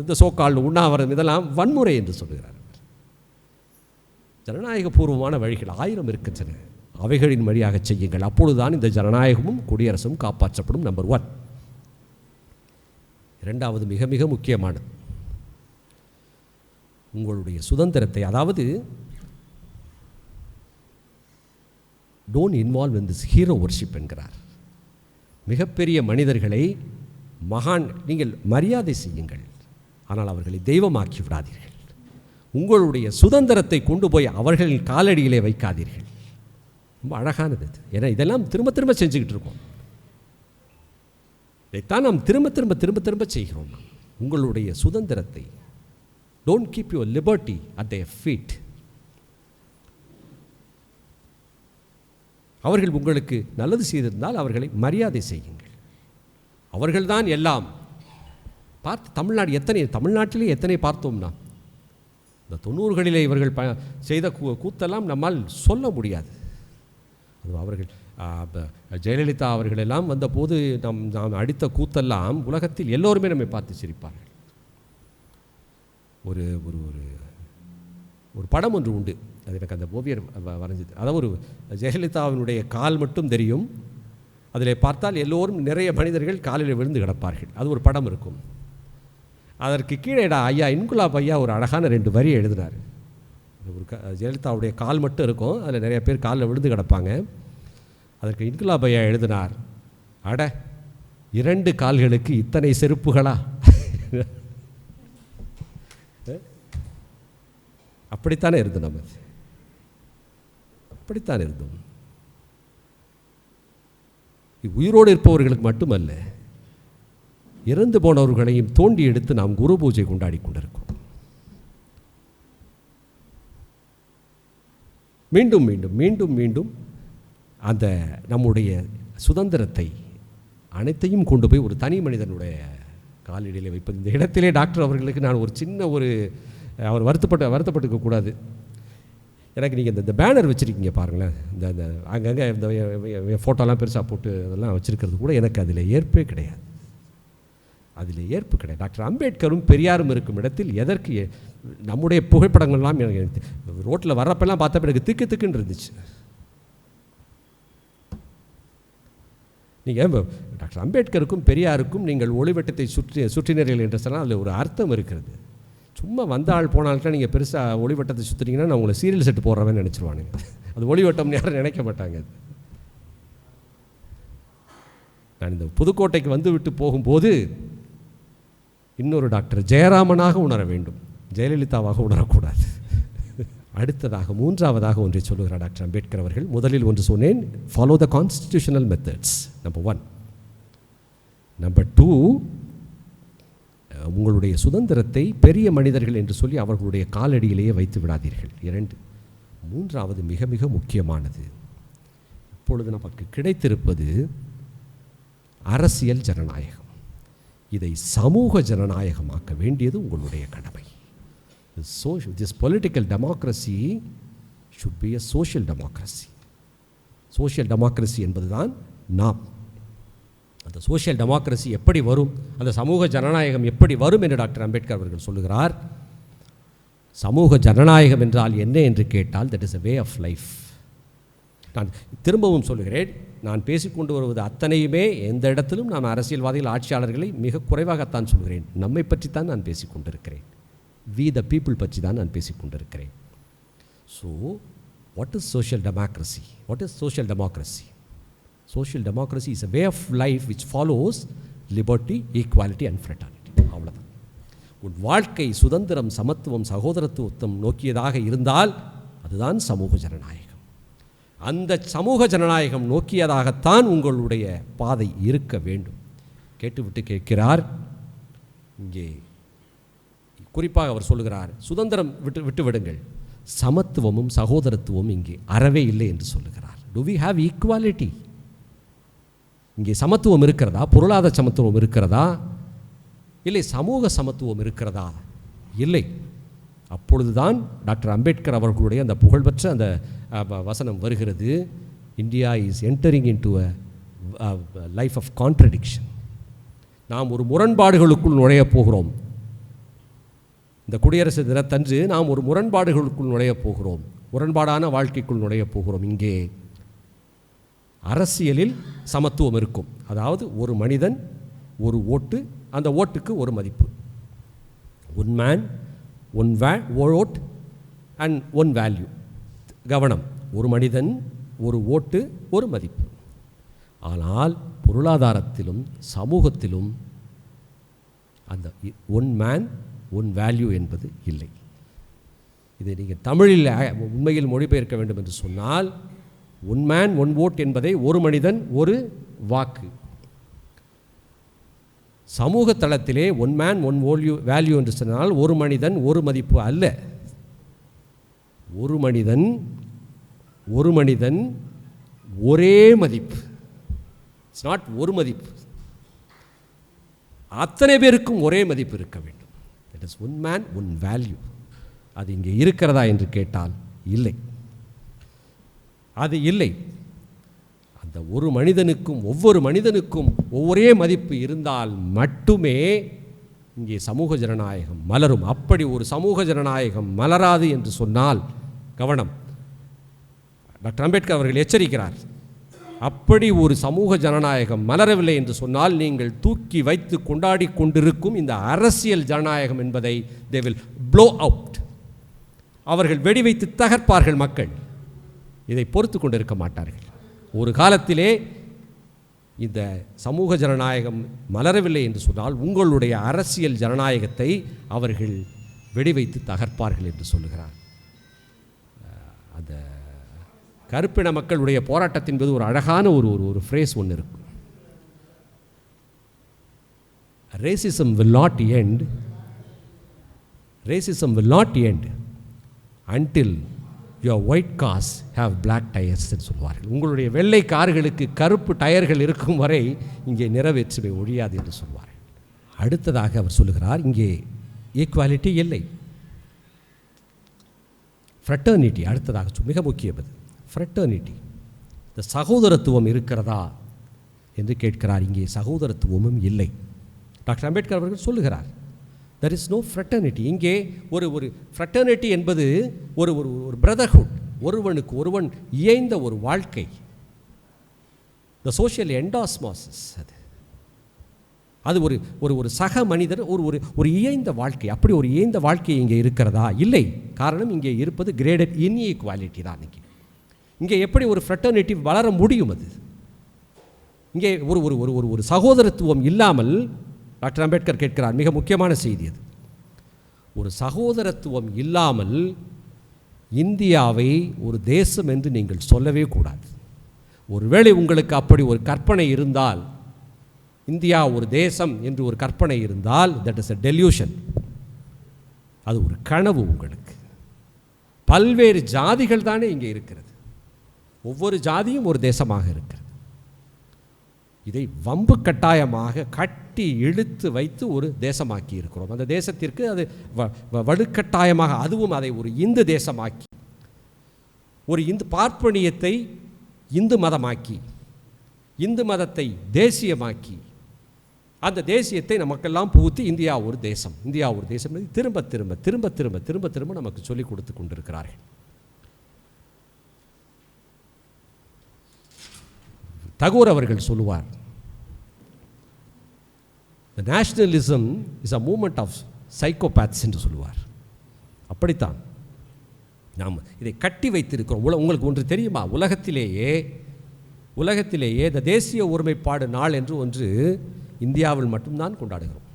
இந்த சோக்கால் உண்ணாவிரதம், இதெல்லாம் வன்முறை என்று சொல்கிறார். ஜனநாயகபூர்வமான வழிகள் 1000 இருக்கின்றன. அவைகளின் வழியாக செய்யுங்கள். அப்பொழுதுதான் இந்த ஜனநாயகமும் குடியரசும் காப்பாற்றப்படும். நம்பர் 1. இரண்டாவது மிக மிக முக்கியமானது, உங்களுடைய சுதந்திரத்தை, அதாவது don't involve in this hero worship என்கிறார். மிகப்பெரிய மனிதர்களை நீங்கள் மரியாதை செய்யுங்கள், ஆனால் அவர்களை தெய்வமாக்கி விடாதீர்கள். உங்களுடைய சுதந்திரத்தை கொண்டு போய் அவர்களின் காலடியிலே வைக்காதீர்கள். ரொம்ப அழகானது. ஏன்னா இதெல்லாம் திரும்ப திரும்ப செஞ்சுக்கிட்டு இருக்கோம். இதைத்தான் நாம் திரும்ப செய்கிறோம். உங்களுடைய சுதந்திரத்தை, don't keep your liberty at their feet. அவர்கள் உங்களுக்கு நல்லது செய்திருந்தால் அவர்களை மரியாதை செய்யுங்கள். அவர்கள்தான் எல்லாம். தமிழ்நாட்டிலே எத்தனை பார்த்தோம்னா, இந்த 90களிலே இவர்கள் செய்த கூத்தெல்லாம் நம்மால் சொல்ல முடியாது. அது அவர்கள் ஜெயலலிதா அவர்களெல்லாம் வந்தபோது நாம் அடித்த கூத்தெல்லாம் உலகத்தில் எல்லோருமே நம்மை பார்த்து சிரிப்பார்கள். ஒரு ஒரு படம் ஒன்று உண்டு, அது எனக்கு அந்த ஓவியர் வரைஞ்சது. அதாவது ஒரு ஜெயலலிதாவினுடைய கால் மட்டும் தெரியும், அதில் பார்த்தால் எல்லோரும் நிறைய மனிதர்கள் காலில் விழுந்து கிடப்பார்கள். அது ஒரு படம் இருக்கும். அதற்கு கீழேடா ஐயா இன்குலாப் ஐயா ஒரு அழகான 2 வரி எழுதினார். ஒரு ஜெயலலிதாவுடைய கால் மட்டும் இருக்கும், அதில் நிறைய பேர் காலில் விழுந்து கிடப்பாங்க. அதற்கு இன்குலாப் ஐயா எழுதினார், அட 2 கால்களுக்கு இத்தனை செருப்புகளா? அப்படித்தானே இருந்தோம். நம்ம அப்படித்தான் இருந்தோம். உயிரோடு இருப்பவர்களுக்கு மட்டுமல்ல, இறந்து போனவர்களையும் தோண்டி எடுத்து நாம் குரு பூஜை கொண்டாடி கொண்டிருக்கிறோம். மீண்டும் மீண்டும் மீண்டும் மீண்டும் அந்த நம்முடைய சுதந்திரத்தை அனைத்தையும் கொண்டு போய் ஒரு தனி மனிதனுடைய காலடியில் வைப்பது. இந்த இடத்திலே டாக்டர் அவர்களுக்கு நான் ஒரு சின்ன அவர் வருத்தப்பட்டுக்க கூடாது. எனக்கு நீங்கள் இந்த பேனர் வச்சுருக்கீங்க பாருங்களேன், இந்த அங்கங்கே இந்த ஃபோட்டோலாம் பெருசாக போட்டு அதெல்லாம் வச்சுருக்கிறது கூட எனக்கு அதில் ஏற்பே கிடையாது. டாக்டர் அம்பேத்கரும் பெரியாரும் இருக்கும் இடத்தில் எதற்கு நம்முடைய புகைப்படங்கள்லாம் எனக்கு ரோட்டில் வர்றப்பெல்லாம் பார்த்தப்ப எனக்கு திக்குன்னு இருந்துச்சு. நீங்கள் டாக்டர் அம்பேத்கருக்கும் பெரியாருக்கும் நீங்கள் ஒளிவட்டத்தை சுற்றினீர்கள் என்று சொன்னால் அதில் ஒரு அர்த்தம் இருக்கிறது. சும்மா வந்த ஆள் போனால்தான் நீங்கள் பெருசாக ஒளிவட்டத்தை சுற்றுறீங்கன்னா நான் உங்களை சீரியல் செட்டு போடுறவன்னு நினச்சிருவானுங்க. அது ஒளிவட்டம்னு யாரும் நினைக்க மாட்டாங்க. நான் இந்த புதுக்கோட்டைக்கு வந்து விட்டு போகும்போது இன்னொரு டாக்டர் ஜெயராமனாக உணர வேண்டும், ஜெயலலிதாவாக உணரக்கூடாது. அடுத்ததாக மூன்றாவதாக ஒன்றை சொல்லுகிறார் டாக்டர் அம்பேத்கர் அவர்கள். முதலில் ஒன்று சொன்னேன், follow the constitutional methods, number 1. Number 2, உங்களுடைய சுதந்திரத்தை பெரிய மனிதர்கள் என்று சொல்லி அவர்களுடைய காலடியிலேயே வைத்து விடாதீர்கள். 2. மூன்றாவது மிக மிக முக்கியமானது, இப்பொழுது நமக்கு கிடைத்திருப்பது அரசியல் ஜனநாயகம். இதை சமூக ஜனநாயகமாக்க வேண்டியது உங்களுடைய கடமை. This political democracy should be a social democracy. Social democracy என்பதுதான் நாம். அந்த சோஷியல் டெமோக்ரஸி எப்படி வரும், அந்த சமூக ஜனநாயகம் எப்படி வரும் என்று டாக்டர் அம்பேத்கர் அவர்கள் சொல்லுகிறார். சமூக ஜனநாயகம் என்றால் என்ன என்று கேட்டால், that is a way of life. நான் திரும்பவும் சொல்லுகிறேன், நான் பேசிக்கொண்டு வருவது அத்தனையுமே எந்த இடத்திலும் நான் அரசியல்வாதிகள் ஆட்சியாளர்களை மிக குறைவாகத்தான் சொல்கிறேன். நம்மை பற்றித்தான் நான் பேசிக்கொண்டிருக்கிறேன். We the people பற்றி தான் நான் பேசிக்கொண்டிருக்கிறேன். So what is social democracy? What is social democracy? Social democracy is a way of life which follows liberty, equality and fraternity. அவ்வளோதான். உன் வாழ்க்கை சுதந்திரம், சமத்துவம், சகோதரத்துவம் நோக்கியதாக இருந்தால் அதுதான் சமூக ஜனநாயகம். அந்த சமூக ஜனநாயகம் நோக்கியதாகத்தான் உங்களுடைய பாதை இருக்க வேண்டும். கேட்டுவிட்டு கேட்கிறார், இங்கே குறிப்பாக அவர் சொல்லுகிறார், சுதந்திரம் விட்டு விடுங்கள், சமத்துவமும் சகோதரத்துவமும் இங்கே அறவே இல்லை என்று சொல்லுகிறார். Do we have equality? இங்கே சமத்துவம் இருக்கிறதா? பொருளாதார சமத்துவம் இருக்கிறதா? இல்லை சமூக சமத்துவம் இருக்கிறதா? இல்லை. அப்பொழுதுதான் டாக்டர் அம்பேத்கர் அவர்களுடைய அந்த புகழ்பெற்ற அந்த வசனம் வருகிறது, India is entering into a life of contradiction. நாம் ஒரு முரண்பாடுகளுக்குள் நுழையப் போகிறோம். இந்த குடியரசு தினத்தன்று நாம் ஒரு முரண்பாடுகளுக்குள் நுழையப் போகிறோம், முரண்பாடான வாழ்க்கைக்குள் நுழையப் போகிறோம். இங்கே அரசியலில் சமத்துவம் இருக்கும். அதாவது ஒரு மனிதன் ஒரு ஓட்டு, அந்த ஓட்டுக்கு ஒரு மதிப்பு. One man one vote and one value. கவனம், ஒரு மனிதன் ஒரு ஓட்டு ஒரு மதிப்பு. ஆனால் பொருளாதாரத்திலும் சமூகத்திலும் அந்த ஒன் மேன் ஒன் வேல்யூ என்பது இல்லை. இதை நீங்கள் தமிழில் உண்மையில் மொழிபெயர்க்க வேண்டும் என்று சொன்னால், ஒன் மேன் ஒன் ஓட் என்பதை ஒரு மனிதன் ஒரு வாக்கு. சமூக தளத்திலே ஒன் மேன் ஒன் வேல்யூ என்று சொன்னால் ஒரு மனிதன் ஒரு மதிப்பு அல்ல. ஒரு மனிதன் ஒரே மதிப்பு. இட்ஸ் நாட் ஒரு மதிப்பு, அத்தனை பேருக்கும் ஒரே மதிப்பு இருக்க வேண்டும். That is one man one value. அது இங்கே இருக்கிறதா என்று கேட்டால் இல்லை, அது இல்லை. அந்த ஒரு மனிதனுக்கும் ஒவ்வொரு மனிதனுக்கும் ஒரே மதிப்பு இருந்தால் மட்டுமே இங்கே சமூக ஜனநாயகம் மலரும். அப்படி ஒரு சமூக ஜனநாயகம் மலராது என்று சொன்னால், கவனம், டாக்டர் அம்பேத்கர் அவர்கள் எச்சரிக்கிறார். அப்படி ஒரு சமூக ஜனநாயகம் மலரவில்லை என்று சொன்னால், நீங்கள் தூக்கி வைத்து கொண்டாடி கொண்டிருக்கும் இந்த அரசியல் ஜனநாயகம் என்பதை they will blow out. அவர்கள் வெடி வைத்து தகர்ப்பார்கள். மக்கள் இதை பொறுத்து கொண்டிருக்க மாட்டார்கள். ஒரு காலத்திலே இந்த சமூக ஜனநாயகம் மலரவில்லை என்று சொன்னால், உங்களுடைய அரசியல் ஜனநாயகத்தை அவர்கள் வெடி வைத்து தகர்ப்பார்கள் என்று சொல்லுகிறார். அந்த கருப்பின மக்களுடைய போராட்டத்தின் போது ஒரு அழகான ஒரு ஃப்ரேஸ் ஒன்று இருக்கும். Racism will not end until your white cars have black டயர்ஸ்ன்னு சொல்வார்கள். உங்களுடைய வெள்ளை கார்களுக்கு கருப்பு டயர்கள் இருக்கும் வரை இங்கே நிறவேற்றுமை ஒழியாது என்று சொல்வார்கள். அடுத்ததாக அவர் சொல்லுகிறார், இங்கே ஈக்குவாலிட்டி இல்லை, ஃப்ரெட்டர்னிட்டி. அடுத்ததாக மிக முக்கியது ஃப்ரெட்டர்னிட்டி. இந்த சகோதரத்துவம் இருக்கிறதா என்று கேட்கிறார். இங்கே சகோதரத்துவமும் இல்லை. டாக்டர் அம்பேத்கர் அவர்கள் சொல்லுகிறார், there is no fraternity. இங்கே ஒரு fraternity என்பது ஒரு ஒரு பிரதர்ஹுட், ஒருவனுக்கு ஒருவன் இயைந்த ஒரு வாழ்க்கை, the social endosmosis. அது ஒரு ஒரு ஒரு சக மனிதர் ஒரு இயைந்த வாழ்க்கை. அப்படி ஒரு இயைந்த வாழ்க்கை இங்கே இருக்கிறதா? இல்லை. காரணம், இங்கே இருப்பது கிரேடட் இன்இக்வாலிட்டி தான். இங்கே எப்படி ஒரு ஃப்ரெட்டர்னிட்டி வளர முடியும்? அது இங்கே ஒரு ஒரு ஒரு ஒரு சகோதரத்துவம் இல்லாமல் டாக்டர் அம்பேத்கர் கேட்கிறார், மிக முக்கியமான செய்தி அது. ஒரு சகோதரத்துவம் இல்லாமல் இந்தியாவை ஒரு தேசம் என்று நீங்கள் சொல்லவே கூடாது. ஒருவேளை உங்களுக்கு அப்படி ஒரு கற்பனை இருந்தால், இந்தியா ஒரு தேசம் என்று ஒரு கற்பனை இருந்தால், தட் இஸ் a delusion. அது ஒரு கனவு உங்களுக்கு. பல்வேறு ஜாதிகள் தானே இங்கே இருக்கிறது. ஒவ்வொரு ஜாதியும் ஒரு தேசமாக இருக்கிறது. இதை வம்பு கட்டாயமாக கட்டி இழுத்து வைத்து ஒரு தேசமாக்கி இருக்கிறோம். அந்த தேசத்திற்கு அது வலுக்கட்டாயமாக, அதுவும் அதை ஒரு இந்து தேசமாக்கி, ஒரு இந்து பார்ப்பனியத்தை இந்து மதமாக்கி, இந்து மதத்தை தேசியமாக்கி, அந்த தேசியத்தை நமக்கெல்லாம் புகுத்தி இந்தியா ஒரு தேசம், இந்தியா ஒரு தேசம் திரும்ப திரும்ப திரும்ப திரும்ப திரும்ப திரும்ப நமக்கு சொல்லிக் கொடுத்து கொண்டிருக்கிறார்கள். தகோர் அவர்கள் சொல்லுவார், the nationalism is a movement of psychopaths என்று சொல்லுவார். அப்படித்தான் நாம் இதை கட்டி வைத்திருக்கிறோம். உங்களுக்கு ஒன்று தெரியுமா? உலகத்திலேயே இந்த தேசிய ஒருமைப்பாடு நாள் என்று ஒன்று இந்தியாவில் மட்டும்தான் கொண்டாடுகிறோம்.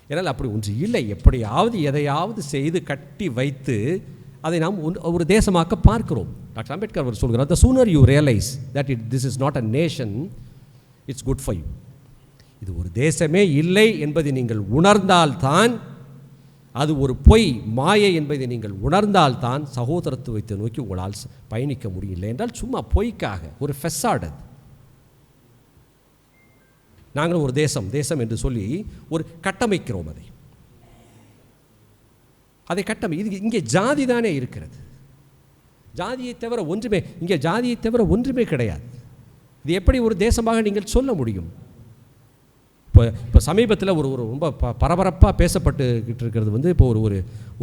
ஏன்னால் அப்படி ஒன்று இல்லை. எப்படியாவது எதையாவது செய்து கட்டி வைத்து அதை நாம் ஒரு தேசமாக்க பார்க்கிறோம். டாக்டர் அம்பேத்கர் அவர் சொல்கிறார், the sooner you realize that this is not a nation, it's good for you. இது ஒரு தேசமே இல்லை என்பதை நீங்கள் உணர்ந்தால்தான், அது ஒரு பொய் மாயை என்பதை நீங்கள் உணர்ந்தால்தான் சகோதரத்துவத்தை நோக்கி உங்களால் பயணிக்க முடியல. என்றால் சும்மா பொய்க்காக ஒரு ஃபெசாட். நாங்கள் ஒரு தேசம் என்று சொல்லி ஒரு கட்டமைக்கிறோம். அதை இது இங்கே ஜாதி தானே இருக்கிறது. ஜாதியை தவிர ஒன்றுமே இங்கே ஜாதியை தவிர ஒன்றுமே கிடையாது. இது எப்படி ஒரு தேசமாக நீங்கள் சொல்ல முடியும்? இப்போ சமீபத்தில் ஒரு ரொம்ப பரபரப்பாக பேசப்பட்டுக்கிட்டு இருக்கிறது இப்போ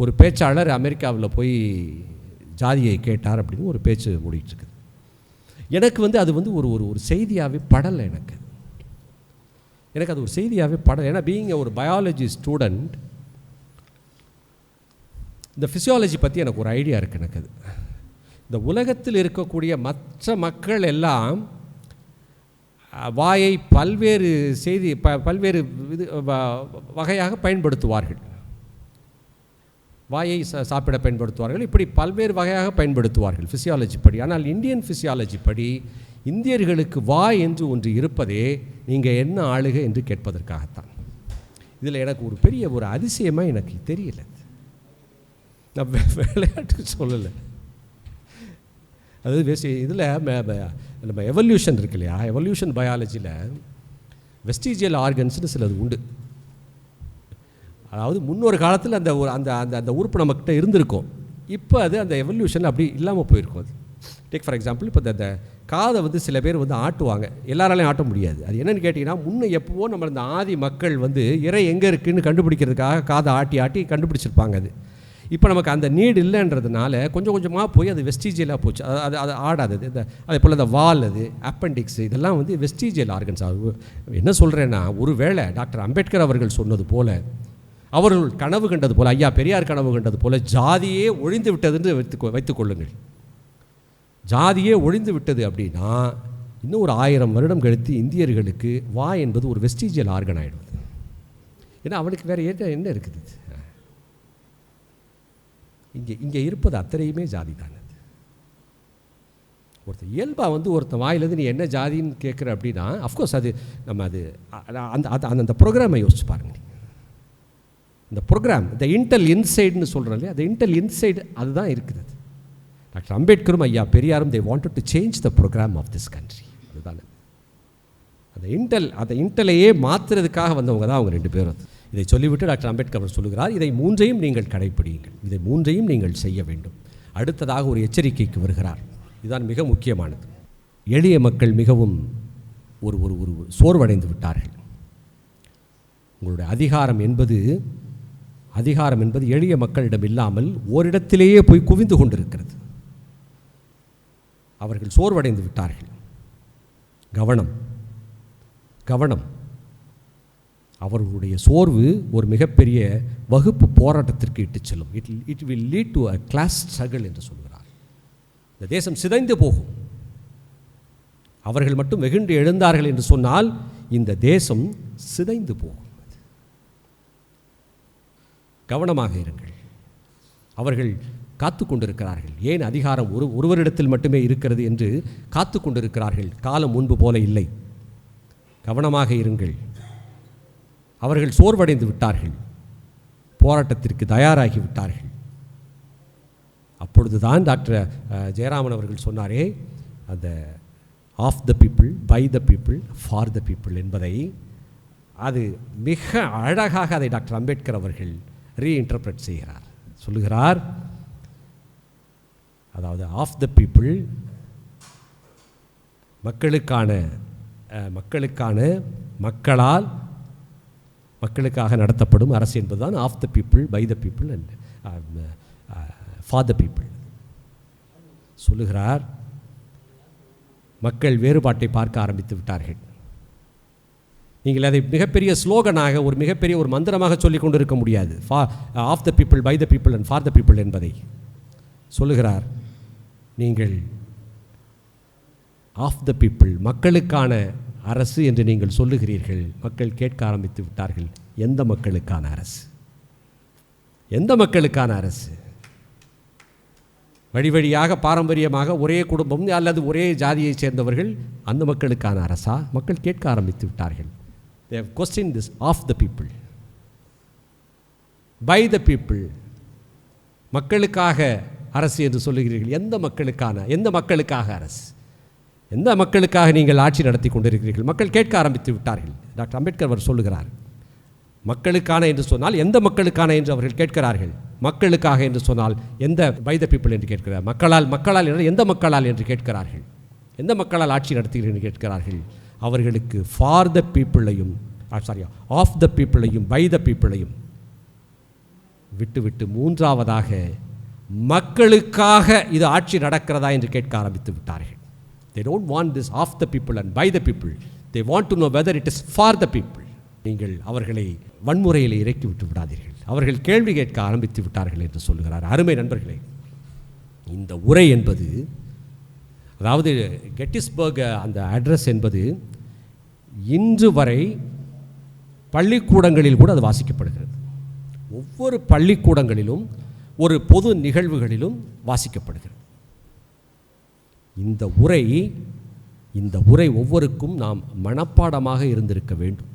ஒரு பேச்சாளர் அமெரிக்காவில் போய் ஜாதியை கேட்டார் அப்படின்னு ஒரு பேச்சு ஓடிட்டுருக்குது. எனக்கு அது ஒரு செய்தியாகவே படலை. எனக்கு அது ஒரு செய்தியாகவே படலை. ஏன்னா பீயிங் ஒரு பயாலஜி ஸ்டூடெண்ட், இந்த ஃபிசியாலஜி பற்றி எனக்கு ஒரு ஐடியா இருக்குது. எனக்கு இந்த உலகத்தில் இருக்கக்கூடிய மற்ற மக்கள் எல்லாம் வாயை பல்வேறு வகையாக பயன்படுத்துவார்கள். வாயை சாப்பிட பயன்படுத்துவார்கள். இப்படி பல்வேறு வகையாக பயன்படுத்துவார்கள் ஃபிசியாலஜி படி. ஆனால் இந்தியன் ஃபிசியாலஜி படி இந்தியர்களுக்கு வாய் என்று ஒன்று இருப்பதே நீங்கள் என்ன ஆளுக என்று கேட்பதற்காகத்தான். இதில் எனக்கு ஒரு பெரிய ஒரு அதிசயமாக எனக்கு தெரியல. நான் விளையாட்டு சொல்லலை. அது இதில் நம்ம எவல்யூஷன் இருக்கு இல்லையா, எவல்யூஷன் பயாலஜியில் வெஸ்டிஜியல் ஆர்கன்ஸ்னு சிலது உண்டு. அதாவது முன்னொரு காலத்தில் அந்த அந்த உறுப்பு நம்மக்கிட்ட இருந்திருக்கும். இப்போ அது அந்த எவல்யூஷன் அப்படி இல்லாமல் போயிருக்கும். அது டேக் ஃபார் எக்ஸாம்பிள், இப்போ இந்த காதை சில பேர் ஆட்டுவாங்க. எல்லாராலையும் ஆட்ட முடியாது. அது என்னென்னு கேட்டிங்கன்னா, முன்னே எப்போவோ நம்ம இந்த ஆதி மக்கள் இறை எங்கே இருக்குதுன்னு கண்டுபிடிக்கிறதுக்காக காதை ஆட்டி கண்டுபிடிச்சிருப்பாங்க. அது இப்போ நமக்கு அந்த நீடு இல்லைன்றதுனால கொஞ்சம் கொஞ்சமாக போய் அது வெஸ்டிஜியலாக போச்சு. அது ஆடாது. அதே போல் அந்த வால், அது அப்பெண்டிக்ஸ், இதெல்லாம் வெஸ்டிஜியல் ஆர்கன்ஸ். என்ன சொல்கிறேன்னா, ஒரு வேளை டாக்டர் அம்பேத்கர் அவர்கள் சொன்னது போல், அவர்கள் கனவு கண்டது போல், ஐயா பெரியார் கனவு கண்டது போல் ஜாதியே ஒழிந்து விட்டதுன்னு வைத்துக்கொள்ளுங்கள். ஜாதியே ஒழிந்து விட்டது அப்படின்னா இன்னும் ஒரு 1000 வருடம் கழித்து இந்தியர்களுக்கு வாய் என்பது ஒரு வெஸ்டிஜியல் ஆர்கன் ஆகிடுவது. ஏன்னா அவனுக்கு வேறு என்ன இருக்குது? இங்கே இருப்பது அத்தனையுமே ஜாதி தானே. ஒருத்தர் இயல்பாக ஒருத்தன் வாயிலேருந்து நீ என்ன ஜாதின்னு கேட்குற அப்படின்னா, அஃப்கோர்ஸ் அது நம்ம அந்த ப்ரோக்ராமை யோசிச்சு பாருங்க. இந்த ப்ரோக்ராம், இந்த இன்டெல் இன்சைடுன்னு சொல்கிறோம் இல்லையா, அந்த இன்டெல் இன்சைடு அதுதான் இருக்குது. டாக்டர் அம்பேத்கரும் ஐயா பெரியாரும் they wanted to change the program of this country. அதுதானே அந்த இன்டலையே மாற்றுறதுக்காக வந்தவங்க தான் அவங்க 2 பேரும். இதை சொல்லிவிட்டு டாக்டர் அம்பேத்கர் அவர் சொல்லுகிறார், இதை 3ஐயும் நீங்கள் கடைப்பிடியுங்கள், இதை 3ஐயும் நீங்கள் செய்ய வேண்டும். அடுத்ததாக ஒரு எச்சரிக்கைக்கு வருகிறார். இதுதான் மிக முக்கியமானது. எளிய மக்கள் மிகவும் ஒரு ஒரு ஒரு சோர்வடைந்து விட்டார்கள். உங்களுடைய அதிகாரம் என்பது எளிய மக்களிடம் இல்லாமல் ஓரிடத்திலேயே போய் குவிந்து கொண்டிருக்கிறது. அவர்கள் சோர்வடைந்து விட்டார்கள். கவனம். அவர்களுடைய சோர்வு ஒரு மிகப்பெரிய வகுப்பு போராட்டத்திற்கு இட்டுச் செல்லும். It will lead to a class struggle என்று சொல்கிறார். இந்த தேசம் சிதைந்து போகும். அவர்கள் மட்டும் வெகுண்டு எழுந்தார்கள் என்று சொன்னால் இந்த தேசம் சிதைந்து போகும். கவனமாக இருங்கள். அவர்கள் காத்து கொண்டிருக்கிறார்கள். ஏன் அதிகாரம் ஒருவரிடத்தில் மட்டுமே இருக்கிறது என்று காத்து கொண்டிருக்கிறார்கள். காலம் முன்பு போல இல்லை. கவனமாக இருங்கள். அவர்கள் சோர்வடைந்து விட்டார்கள், போராட்டத்திற்கு தயாராகி விட்டார்கள். அப்பொழுதுதான் டாக்டர் ஜெயராமன் அவர்கள் சொன்னாரே, அந்த of the people, by the people, for the people என்பதை அது மிக அழகாக அதை டாக்டர் அம்பேத்கர் அவர்கள் ரீஇன்டர்பிரட் செய்கிறார். சொல்லுகிறார், அதாவது ஆஃப் த பீப்புள் மக்களுக்காக நடத்தப்படும் அரசு என்பதுதான் of the people, by the people and for the people. சொல்லுகிறார், மக்கள் வேறுபாட்டை பார்க்க ஆரம்பித்து விட்டார்கள். நீங்கள் அதை மிகப்பெரிய ஸ்லோகனாக ஒரு மிகப்பெரிய ஒரு மந்திரமாக சொல்லிக் கொண்டு இருக்க முடியாது. Of the people, by the people and for the people என்பதை சொல்லுகிறார். நீங்கள் ஆஃப் த பீப்புள், மக்களுக்கான அரசு என்று நீங்கள் சொல்லுகிறீர்கள். மக்கள் கேட்க ஆரம்பித்து விட்டார்கள், எந்த மக்களுக்கான அரசு? எந்த மக்களுக்கான அரசு? வழி வழியாக பாரம்பரியமாக ஒரே குடும்பம் அல்லது ஒரே ஜாதியைச் சேர்ந்தவர்கள், அந்த மக்களுக்கான அரசா? மக்கள் கேட்க ஆரம்பித்து விட்டார்கள். They have questioned this of the people, by the people. மக்களுக்காக அரசு என்று சொல்லுகிறீர்கள். எந்த மக்களுக்காக அரசு? எந்த மக்களுக்காக நீங்கள் ஆட்சி நடத்தி கொண்டிருக்கிறீர்கள்? மக்கள் கேட்க ஆரம்பித்து விட்டார்கள். டாக்டர் அம்பேத்கர் அவர் சொல்லுகிறார், மக்களுக்கான என்று சொன்னால் எந்த மக்களுக்கான என்று அவர்கள் கேட்கிறார்கள். மக்களுக்காக என்று சொன்னால் எந்த, பை த பீப்புள் என்று கேட்கிறார். மக்களால் எந்த மக்களால் என்று கேட்கிறார்கள். எந்த மக்களால் ஆட்சி நடத்துகிறீர்கள் என்று கேட்கிறார்கள். அவர்களுக்கு ஃபார் த பீப்புளையும், ஆஃப் த பீப்புளையும், பை த பீப்புளையும் விட்டுவிட்டு மூன்றாவதாக மக்களுக்காக இது ஆட்சி நடக்கிறதா என்று கேட்க ஆரம்பித்து விட்டார்கள். They don't want this of the people and by the people. They want to know whether it is for the people. நீங்கள் அவர்களை வன்முறையில் இறக்கி விட்டு விடாதீர்கள். அவர்கள் கேள்வி கேட்க ஆரம்பித்து விட்டார்கள் என்று சொல்லுகிறார். அருமை நண்பர்களே, இந்த உரை என்பது, அதாவது கெட்டிஸ்பர்க் அந்த அட்ரஸ் என்பது இன்று வரை பள்ளிக்கூடங்களில் கூட அது வாசிக்கப்படுகிறது. ஒவ்வொரு பள்ளிக்கூடங்களிலும் ஒரு பொது நிகழ்வுகளிலும் வாசிக்கப்படுகிறது. இந்த உரை ஒவ்வொருக்கும் நாம் மனப்பாடமாக இருந்திருக்க வேண்டும்.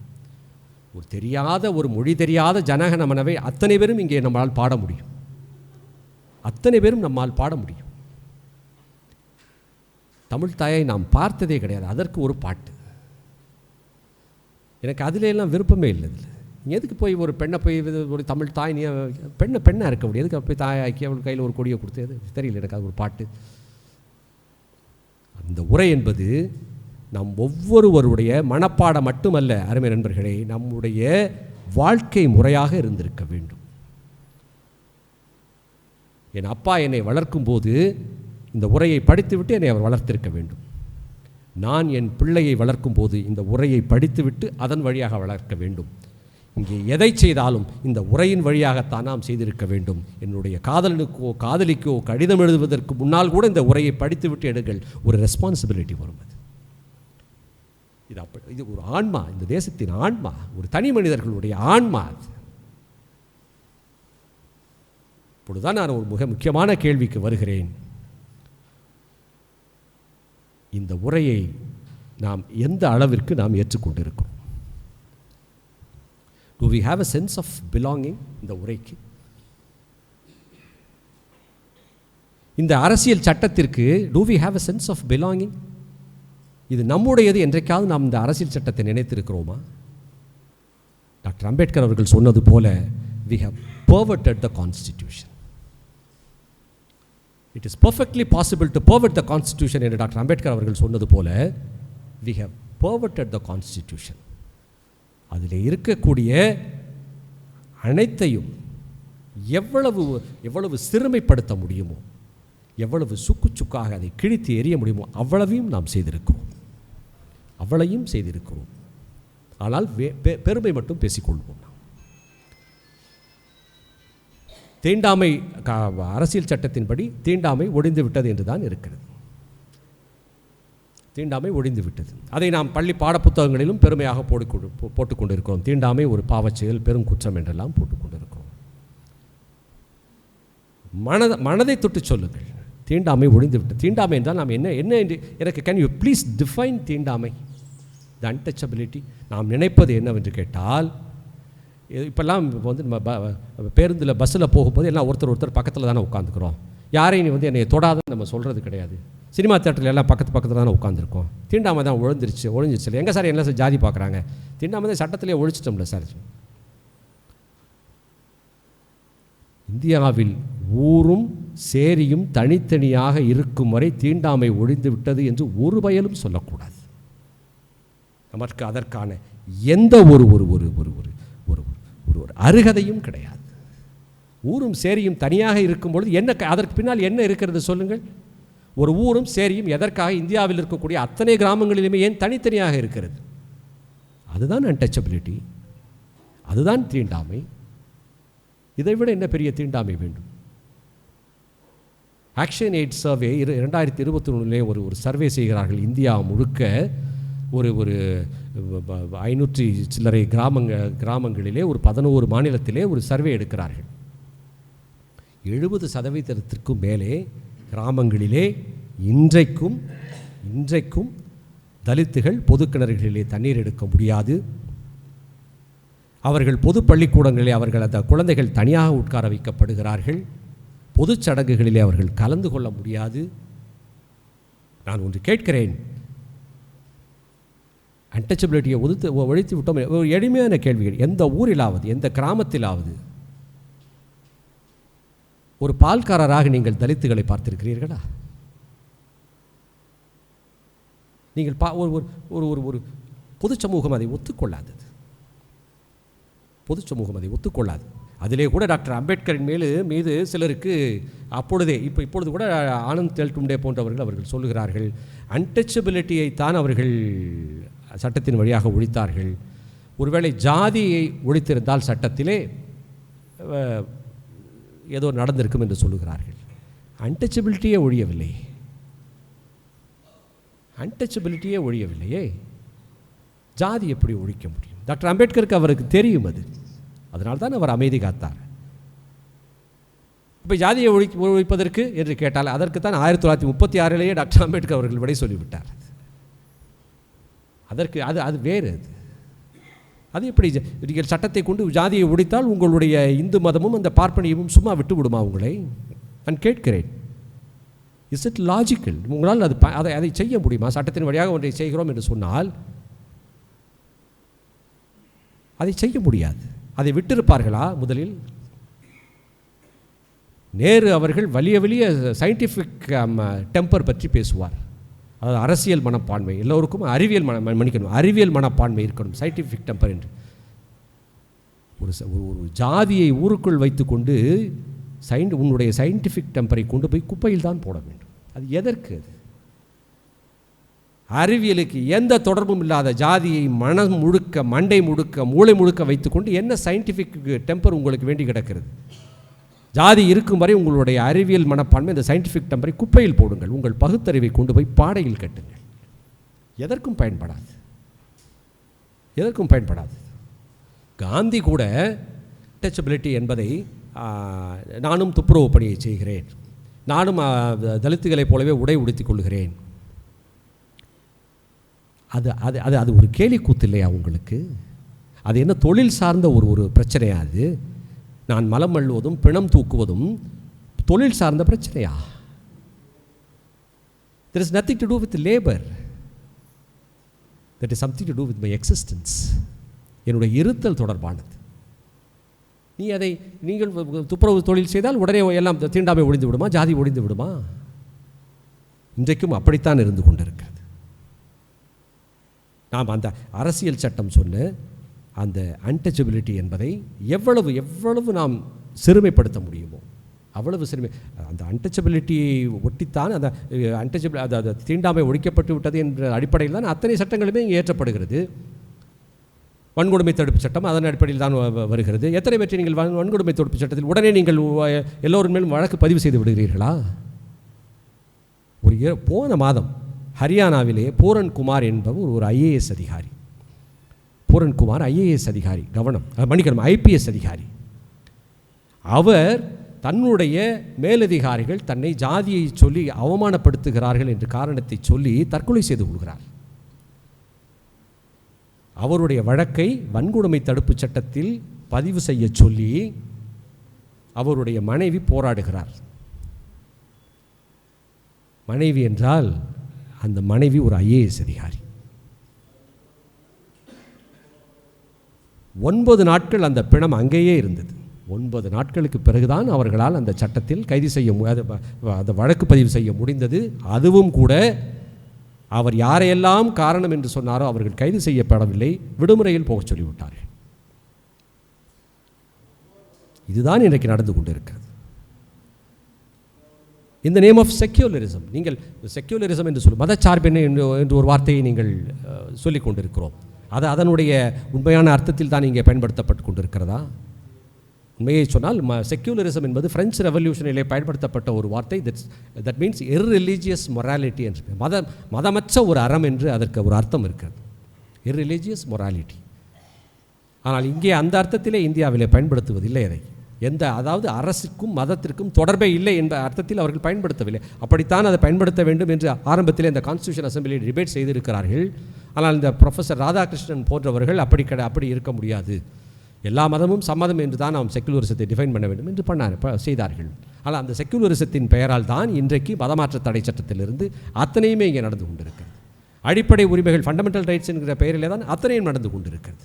ஒரு மொழி தெரியாத ஜனகணமனவை அத்தனை பேரும் இங்கே நம்மால் பாட முடியும். தமிழ் தாயை நாம் பார்த்ததே கிடையாது. அதற்கு ஒரு பாட்டு. எனக்கு அதில் எல்லாம் விருப்பமே இல்லை. இதில் எதுக்கு போய் ஒரு பெண்ணை போய் ஒரு தமிழ் தாய், நீ பெண்ணாக இருக்க முடியாது, எதுக்கு போய் தாயாக்கி அவள் கையில் ஒரு கொடியை கொடுத்தது தெரியல எனக்கு. அது ஒரு பாட்டு. அந்த உரை என்பது நம் ஒவ்வொருவருடைய மனப்பாடம் மட்டுமல்ல அருமை நண்பர்களே, நம்முடைய வாழ்க்கை முறையாக இருந்திருக்க வேண்டும். என் அப்பா என்னை வளர்க்கும் போது இந்த உரையை படித்துவிட்டு என்னை அவர் வளர்த்திருக்க வேண்டும். நான் என் பிள்ளையை வளர்க்கும் போது இந்த உரையை படித்துவிட்டு அதன் வழியாக வளர்க்க வேண்டும். இங்கே எதை செய்தாலும் இந்த உரையின் வழியாகத்தான் நாம் செய்திருக்க வேண்டும். என்னுடைய காதலனுக்கோ காதலிக்கோ கடிதம் எழுதுவதற்கு முன்னால் கூட இந்த உரையை படித்துவிட்டு எடுங்கள். ஒரு ரெஸ்பான்சிபிலிட்டி வரும். இது ஒரு ஆன்மா, இந்த தேசத்தின் ஆன்மா, ஒரு தனி மனிதர்களுடைய ஆன்மா. இப்பொழுதுதான் நான் ஒரு மிக முக்கியமான கேள்விக்கு வருகிறேன். இந்த உரையை நாம் எந்த அளவிற்கு நாம் ஏற்றுக்கொண்டிருக்கிறோம்? Do we have a sense of belonging இந்த உரைக்கு? இந்த அரசியல் சட்டத்திற்கு do we have a sense of belonging? இது நம்முடையது என்றைக்காவது நாம் இந்த அரசியல் சட்டத்தை நினைத்திருக்கிறோமா? டாக்டர் அம்பேத்கர் அவர்கள் சொன்னது போல we have perverted the constitution. It is perfectly possible to pervert the constitution என்று டாக்டர் அம்பேத்கர் அவர்கள் சொன்னது போல we have perverted the constitution. அதில் இருக்கக்கூடிய அனைத்தையும் எவ்வளவு சிறுமைப்படுத்த முடியுமோ, எவ்வளவு சுக்காக அதை கிழித்து எறிய முடியுமோ அவ்வளவையும் நாம் செய்திருக்கிறோம், அவ்வளையும் செய்திருக்கிறோம். ஆனால் பெருமை மட்டும் பேசிக்கொள்வோம். தீண்டாமை அரசியல் சட்டத்தின்படி தீண்டாமை ஒழிந்து விட்டது என்று தான் இருக்கிறது. தீண்டாமை ஒழிந்து விட்டது. அதை நாம் பள்ளி பாடப்புத்தகங்களிலும் பெருமையாக போட்டுக்கொண்டிருக்கிறோம். தீண்டாமை ஒரு பாவச்செயல், பெரும் குற்றம் என்றெல்லாம் போட்டுக்கொண்டிருக்கிறோம். மனதை தொட்டு சொல்லுங்கள், தீண்டாமை ஒழிந்து விட்டது. தீண்டாமை என்றால் நாம் என்ன என்று எனக்கு கேன் யூ ப்ளீஸ் டிஃபைன் தீண்டாமை, த அன்டச்சபிலிட்டி. நாம் நினைப்பது என்னவென்று கேட்டால், இப்போல்லாம் வந்து நம்ம பேருந்தில் பஸ்ஸில் போகும்போது எல்லாம் ஒருத்தர் பக்கத்தில் தானே உட்காந்துக்கிறோம். யாரையும் வந்து என்னை தொடாதுன்னு நம்ம சொல்கிறது கிடையாது. சினிமா தேட்டரில் எல்லாம் பக்கத்தில் தானே உட்காந்துருக்கோம். தீண்டாமை தான் ஒழிஞ்சிருச்சு இல்லை. எங்கே சார் என்ன சார் ஜாதி பார்க்குறாங்க? தீண்டாமை தான் சட்டத்திலே ஒழிச்சிட்டோம்ல சார். இந்தியாவில் ஊரும் சேரியும் தனித்தனியாக இருக்கும் வரை தீண்டாமை ஒழிந்து விட்டது என்று ஒரு பயலும் சொல்லக்கூடாது. நமக்கு அதற்கான எந்த ஒரு அருகதையும் கிடையாது. ஊரும் சேரியும் தனியாக இருக்கும் பொழுது என்ன, அதற்கு பின்னால் என்ன இருக்கிறது சொல்லுங்கள்? ஒரு ஊரும் சேரியும் எதற்காக இந்தியாவில் இருக்கக்கூடிய அத்தனை கிராமங்களிலுமே ஏன் தனித்தனியாக இருக்கிறது? அதுதான் அன்டச்சபிலிட்டி, அதுதான் தீண்டாமை. இதைவிட என்ன பெரிய தீண்டாமை வேண்டும்? ஆக்ஷன் எய்ட் சர்வே 2021 ஒரு சர்வே செய்கிறார்கள். இந்தியா முழுக்க ஒரு 500 சில்லறை கிராமங்களிலே ஒரு 11 மாநிலத்திலே ஒரு சர்வே எடுக்கிறார்கள். 70% மேலே கிராமங்களிலே இன்றைக்கும் தலித்துகள் பொது கிணறுகளிலே தண்ணீர் எடுக்க முடியாது. அவர்கள் பொது பள்ளிக்கூடங்களிலே அந்த குழந்தைகள் தனியாக உட்கார வைக்கப்படுகிறார்கள். பொது சடங்குகளிலே அவர்கள் கலந்து கொள்ள முடியாது. நான் ஒன்று கேட்கிறேன், அன்டச்சபிலிட்டியை ஒழித்து விட்டோம். ஒரு எளிமையான கேள்விகள். எந்த ஊரிலாவது, எந்த கிராமத்திலாவது ஒரு பால்காரராக நீங்கள் தலித்துகளை பார்த்திருக்கிறீர்களா? நீங்கள் ஒரு பொது சமூகம் அதை ஒத்துக்கொள்ளாதது. பொது சமூகம் அதை ஒத்துக்கொள்ளாது. அதிலே கூட டாக்டர் அம்பேத்கரின் மீது சிலருக்கு இப்பொழுது கூட ஆனந்த் தெல்டும்டே போன்றவர்கள் அவர்கள் சொல்லுகிறார்கள், அன்டச்சபிலிட்டியை தான் அவர்கள் சட்டத்தின் வழியாக ஒழித்தார்கள். ஒருவேளை ஜாதியை ஒழித்திருந்தால் சட்டத்திலே ஏதோ நடந்திருக்கும் என்று சொல்லுகிறார்கள். அன்டச்சபிலிட்டியே ஒழியவில்லையே. ஜாதி எப்படி ஒழிக்க முடியும்? டாக்டர் அம்பேத்கருக்கு அவருக்கு தெரியும் அது. அதனால்தான் அவர் அமைதி காத்தார். இப்போ ஜாதியை ஒழிப்பதற்கு என்று கேட்டால் அதற்கு தான் 1936 டாக்டர் அம்பேத்கர் அவர்கள் விடை சொல்லிவிட்டார். அதற்கு அது வேறு. அது எப்படி நீங்கள் சட்டத்தை கொண்டு ஜாதியை ஒழித்தால் உங்களுடைய இந்து மதமும் அந்த பார்ப்பனியமும் சும்மா விட்டு விடுமா உங்களை? நான் கேட்கிறேன், இஸ் இட் லாஜிக்கல்? உங்களால் அதை செய்ய முடியுமா? சட்டத்தின் வழியாக ஒன்றை செய்கிறோம் என்று சொன்னால் அதை செய்ய முடியாது. அதை விட்டிருப்பார்களா? முதலில் நேரு அவர்கள் வலிய சயின்டிஃபிக் டெம்பர் பற்றி பேசுவார். அதாவது அரசியல் மனப்பான்மை, எல்லோருக்கும் அறிவியல் மனப்பான்மை இருக்கணும், சயின்டிஃபிக் டெம்பர் என்று. ஒரு ஜாதியை ஊருக்குள் வைத்துக்கொண்டு உன்னுடைய சயின்டிஃபிக் டெம்பரை கொண்டு போய் குப்பையில் தான் போட வேண்டும். அது எதற்கு? அது அறிவியலுக்கு எந்த தொடர்பும் இல்லாத ஜாதியை மனம் முழுக்க, மண்டை முழுக்க, மூளை முழுக்க வைத்துக்கொண்டு என்ன சயின்டிஃபிக் டெம்பர் உங்களுக்கு வேண்டி கிடக்கிறது? ஜாதி இருக்கும் வரை உங்களுடைய அறிவியல் மனப்பான்மை, இந்த சயின்டிஃபிக் டெம்பரை குப்பையில் போடுங்கள். உங்கள் பகுத்தறிவை கொண்டு போய் பாடையில் கட்டுங்கள். எதற்கும் பயன்படாது. காந்தி கூட டச்சபிலிட்டி என்பதை நானும் துப்புரவு பணியை செய்கிறேன், நானும் தலித்துகளைப் போலவே உடை உடுத்திக் கொள்கிறேன். அது ஒரு கேலி கூத்து இல்லையா உங்களுக்கு? அது என்ன தொழில் சார்ந்த ஒரு பிரச்சனையா? அது நான் மலம் அள்ளுவதும் பிணம் தூக்குவதும் தொழில் சார்ந்த பிரச்சனையா? There is nothing to do with labor. That is something to do with my existence. என்னுடைய இருத்தல் தொடர்பானது. நீங்கள் துப்புரவு தொழில் செய்தால் உடனே எல்லாம் தீண்டாமை ஒழிந்து விடுமா, ஜாதி ஒழிந்து விடுமா? இன்றைக்கும் அப்படித்தான் இருந்து கொண்டிருக்கிறது. நாம் அந்த அரசியல் சட்டம் சொன்ன அந்த அன்டச்சபிலிட்டி என்பதை எவ்வளவு நாம் சிறுமைப்படுத்த முடியுமோ அவ்வளவு சிறுமை. அந்த அன்டச்சபிலிட்டியை ஒட்டித்தான் அந்த அந்த தீண்டாமை ஒழிக்கப்பட்டு விட்டது என்ற அடிப்படையில் தான் அத்தனை சட்டங்களுமே இங்கே ஏற்றப்படுகிறது. வன்கொடுமை தடுப்பு சட்டம் அதன் அடிப்படையில் தான் வருகிறது. எத்தனை பேற்றை நீங்கள் வன்கொடுமை தடுப்பு சட்டத்தில் உடனே நீங்கள் எல்லோரும் மேலும் வழக்கு பதிவு செய்து விடுகிறீர்களா? போன மாதம் ஹரியானாவிலே பூரன்குமார் என்பவர் ஒரு ஐஏஎஸ் அதிகாரி, பூரன்குமார் ஐஏஎஸ் அதிகாரி, ஐபிஎஸ் அதிகாரி. அவர் தன்னுடைய மேலதிகாரிகள் தன்னை ஜாதியை சொல்லி அவமானப்படுத்துகிறார்கள் என்ற காரணத்தை சொல்லி தற்கொலை செய்து கொள்கிறார். அவருடைய வழக்கை வன்கொடுமை தடுப்பு சட்டத்தில் பதிவு செய்ய சொல்லி அவருடைய மனைவி போராடுகிறார். மனைவி என்றால் அந்த மனைவி ஒரு ஐஏஎஸ் அதிகாரி. 9 நாட்கள் அந்த பிணம் அங்கேயே இருந்தது. 9 நாட்களுக்கு பிறகுதான் அவர்களால் அந்த சட்டத்தில் கைது செய்ய அந்த வழக்கு பதிவு செய்ய முடிந்தது. அதுவும் கூட அவர் யாரையெல்லாம் காரணம் என்று சொன்னாரோ அவர்கள் கைது செய்யப்படவில்லை, விடுமுறையில் போக சொல்லிவிட்டார்கள். இதுதான் இன்றைக்கு நடந்து கொண்டிருக்கிறது. இந்த நேம் ஆஃப் செக்யூலரிசம். நீங்கள் செக்யூலரிசம் என்று சொல்லும் மதச்சார்பின்மை என்று ஒரு வார்த்தையை நீங்கள் சொல்லிக் கொண்டிருக்கிறோம். அது அதனுடைய உண்மையான அர்த்தத்தில் தான் இங்கே பயன்படுத்தப்பட்டு கொண்டிருக்கிறதா? உண்மையை சொன்னால் செக்யூலரிசம் என்பது பிரெஞ்சு ரெவல்யூஷனிலே பயன்படுத்தப்பட்ட ஒரு வார்த்தை. தட் மீன்ஸ் இர்ரிலீஜியஸ் மொராலிட்டி என்று, மதமற்ற ஒரு அறம் என்று அதற்கு ஒரு அர்த்தம் இருக்கிறது, இர்ரிலீஜியஸ் மொராலிட்டி. ஆனால் இங்கே அந்த அர்த்தத்திலே இந்தியாவிலே பயன்படுத்துவதில்லை. அதை அதாவது அரசுக்கும் மதத்திற்கும் தொடர்பே இல்லை என்ற அர்த்தத்தில் அவர்கள் பயன்படுத்தவில்லை. அப்படித்தான் அதை பயன்படுத்த வேண்டும் என்று ஆரம்பத்திலே இந்த கான்ஸ்டியூஷன் அசம்பிளியில் டிபேட் செய்திருக்கிறார்கள். ஆனால் இந்த ப்ரொஃபஸர் ராதாகிருஷ்ணன் போன்றவர்கள் அப்படி இருக்க முடியாது, எல்லா மதமும் சம்மதம் என்று தான் நாம் செக்குலரிசத்தை டிஃபைன் பண்ண வேண்டும் என்று செய்தார்கள். ஆனால் அந்த செக்குலரிசத்தின் பெயரால் தான் இன்றைக்கு மதமாற்ற தடை சட்டத்திலிருந்து அத்தனையுமே இங்கே நடந்து கொண்டிருக்கிறது. அடிப்படை உரிமைகள் ஃபண்டமெண்டல் ரைட்ஸ் என்கிற பெயரிலே தான் அத்தனையும் நடந்து கொண்டிருக்கிறது.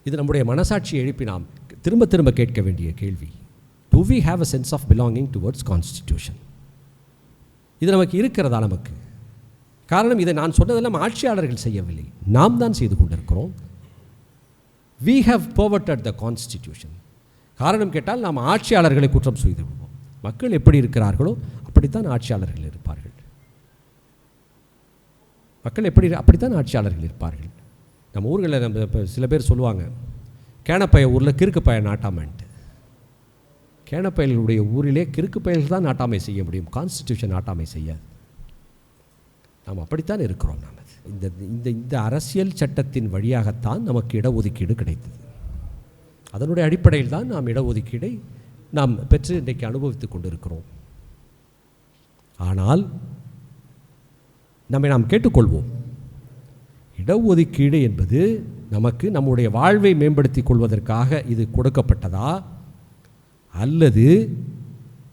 இது நம்முடைய மனசாட்சியை எழுப்பி நாம் திரும்ப திரும்ப கேட்க வேண்டிய கேள்வி. Do we have a sense of belonging towards constitution? இது நமக்கு இருக்கிறதா? நமக்கு காரணம் இதை நான் சொன்னதெல்லாம் ஆட்சியாளர்கள் செய்யவில்லை, நாம் தான் செய்து கொண்டிருக்கிறோம். We have perverted the constitution. காரணம் கேட்டால் நாம் ஆட்சியாளர்களை குற்றம் செய்து விடுவோம். மக்கள் எப்படி இருக்கிறார்களோ அப்படித்தான் ஆட்சியாளர்கள் இருப்பார்கள். மக்கள் அப்படித்தான் ஆட்சியாளர்கள் இருப்பார்கள். நம்ம ஊர்களில் நம்ம சில பேர் சொல்லுவாங்க, கேணப்பைய ஊரில் கிறுக்கு பய நாட்டாமன்ட்டு. கேணப்பயல்களுடைய ஊரிலே கிறுக்கு பயல்கள் தான் நாட்டாமை செய்ய முடியும், கான்ஸ்டிடியூஷன் நாட்டாமை செய்யாது. நாம் அப்படித்தான் இருக்கிறோம். நாம் இந்த அரசியல் சட்டத்தின் வழியாகத்தான் நமக்கு இடஒதுக்கீடு கிடைத்தது. அதனுடைய அடிப்படையில் தான் நாம் இடஒதுக்கீடை நாம் பெற்று இன்றைக்கு அனுபவித்துக் கொண்டிருக்கிறோம். ஆனால் நாம் கேட்டுக்கொள்வோம், இடஒதுக்கீடு என்பது நமக்கு நம்முடைய வாழ்வை மேம்படுத்திக் கொள்வதற்காக இது கொடுக்கப்பட்டதா, அல்லது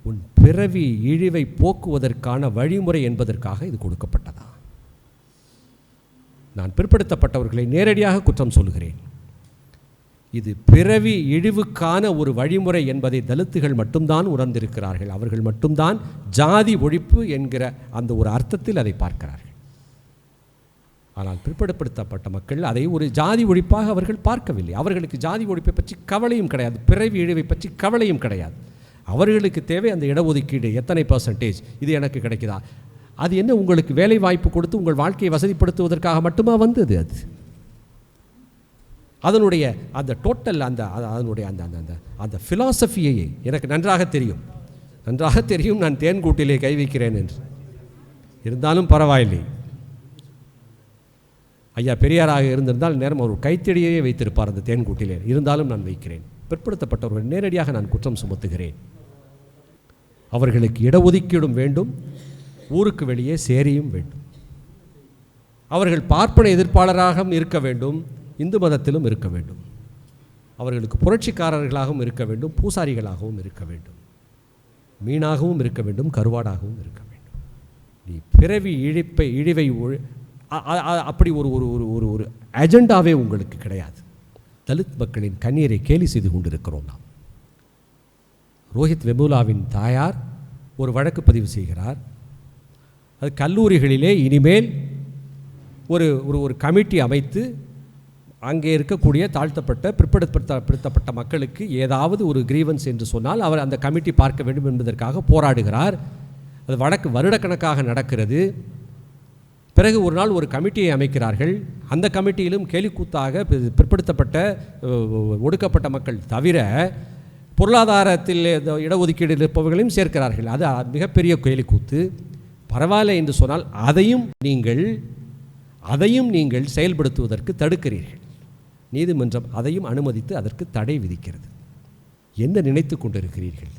உன் பிறவி இழிவை போக்குவதற்கான வழிமுறை என்பதற்காக இது கொடுக்கப்பட்டதா? நான் பிற்படுத்தப்பட்டவர்களை நேரடியாக குற்றம் சொல்கிறேன். இது பிறவி இழிவுக்கான ஒரு வழிமுறை என்பதை தலித்துகள் மட்டும்தான் உணர்ந்திருக்கிறார்கள். அவர்கள் மட்டும்தான் ஜாதி ஒழிப்பு என்கிற அந்த ஒரு அர்த்தத்தில் அதை பார்க்கிறார்கள். ஆனால் பிற்படுத்தப்பட்ட மக்கள் அதை ஒரு ஜாதி ஒழிப்பாக அவர்கள் பார்க்கவில்லை. அவர்களுக்கு ஜாதி ஒழிப்பை பற்றி கவலையும் கிடையாது, பிறவி இழிவை பற்றி கவலையும் கிடையாது. அவர்களுக்கு தேவை அந்த இடஒதுக்கீடு எத்தனை %, இது எனக்கு கிடைக்குதா, அது என்ன உங்களுக்கு வேலை வாய்ப்பு கொடுத்து உங்கள் வாழ்க்கையை வசதிப்படுத்துவதற்காக மட்டுமா வந்தது? அது அதனுடைய அந்த டோட்டல் அதனுடைய அந்த ஃபிலாசபியை எனக்கு நன்றாக தெரியும். நான் தேன்கூட்டிலே கை வைக்கிறேன் என்று. இருந்தாலும் பரவாயில்லை, ஐயா பெரியாராக இருந்திருந்தால் நேரம் ஒரு கைத்தடியே வைத்திருப்பார் அந்த தேன்கூட்டிலே. இருந்தாலும் நான் வைக்கிறேன். பிற்படுத்தப்பட்டவர்கள் நேரடியாக நான் குற்றம் சுமத்துகிறேன். அவர்களுக்கு இடஒதுக்கீடும் வேண்டும், ஊருக்கு வெளியே சேரியும் வேண்டும். அவர்கள் பார்ப்பன எதிர்ப்பாளராகவும் இருக்க வேண்டும், இந்து மதத்திலும் இருக்க வேண்டும். அவர்களுக்கு புரட்சிக்காரர்களாகவும் இருக்க வேண்டும், பூசாரிகளாகவும் இருக்க வேண்டும், மீனாகவும் இருக்க வேண்டும், கருவாடாகவும் இருக்க வேண்டும். நீ பிறவி இழிவை அப்படி ஒரு ஒரு ஒரு ஒரு ஒரு அஜெண்டாவே உங்களுக்கு கிடையாது. தலித் மக்களின் கண்ணீரை கேலி செய்து கொண்டிருக்கிறோம் நாம். ரோஹித் வெமுலாவின் தாயார் ஒரு வழக்கு பதிவு செய்கிறார். அது கல்லூரிகளிலே இனிமேல் ஒரு ஒரு கமிட்டி அமைத்து அங்கே இருக்கக்கூடிய தாழ்த்தப்பட்ட பிற்படுத்தப்பட்ட மக்களுக்கு ஏதாவது ஒரு கிரீவன்ஸ் என்று சொன்னால் அவர் அந்த கமிட்டி பார்க்க வேண்டும் என்பதற்காக போராடுகிறார். அது வழக்கு வருடக்கணக்காக நடக்கிறது. பிறகு ஒரு நாள் ஒரு கமிட்டியை அமைக்கிறார்கள். அந்த கமிட்டியிலும் கேலிக்கூத்தாக பிற்படுத்தப்பட்ட ஒடுக்கப்பட்ட மக்கள் தவிர பொருளாதாரத்தில் இடஒதுக்கீடு இருப்பவர்களையும் சேர்க்கிறார்கள். அது மிகப்பெரிய கேலிக்கூத்து. பரவாயில்லை என்று சொன்னால் அதையும் நீங்கள் செயல்படுத்துவதற்கு தடுக்கிறீர்கள். நீதிமன்றம் அதையும் அனுமதித்து அதற்கு தடை விதிக்கிறது. என்ன நினைத்து கொண்டிருக்கிறீர்கள்?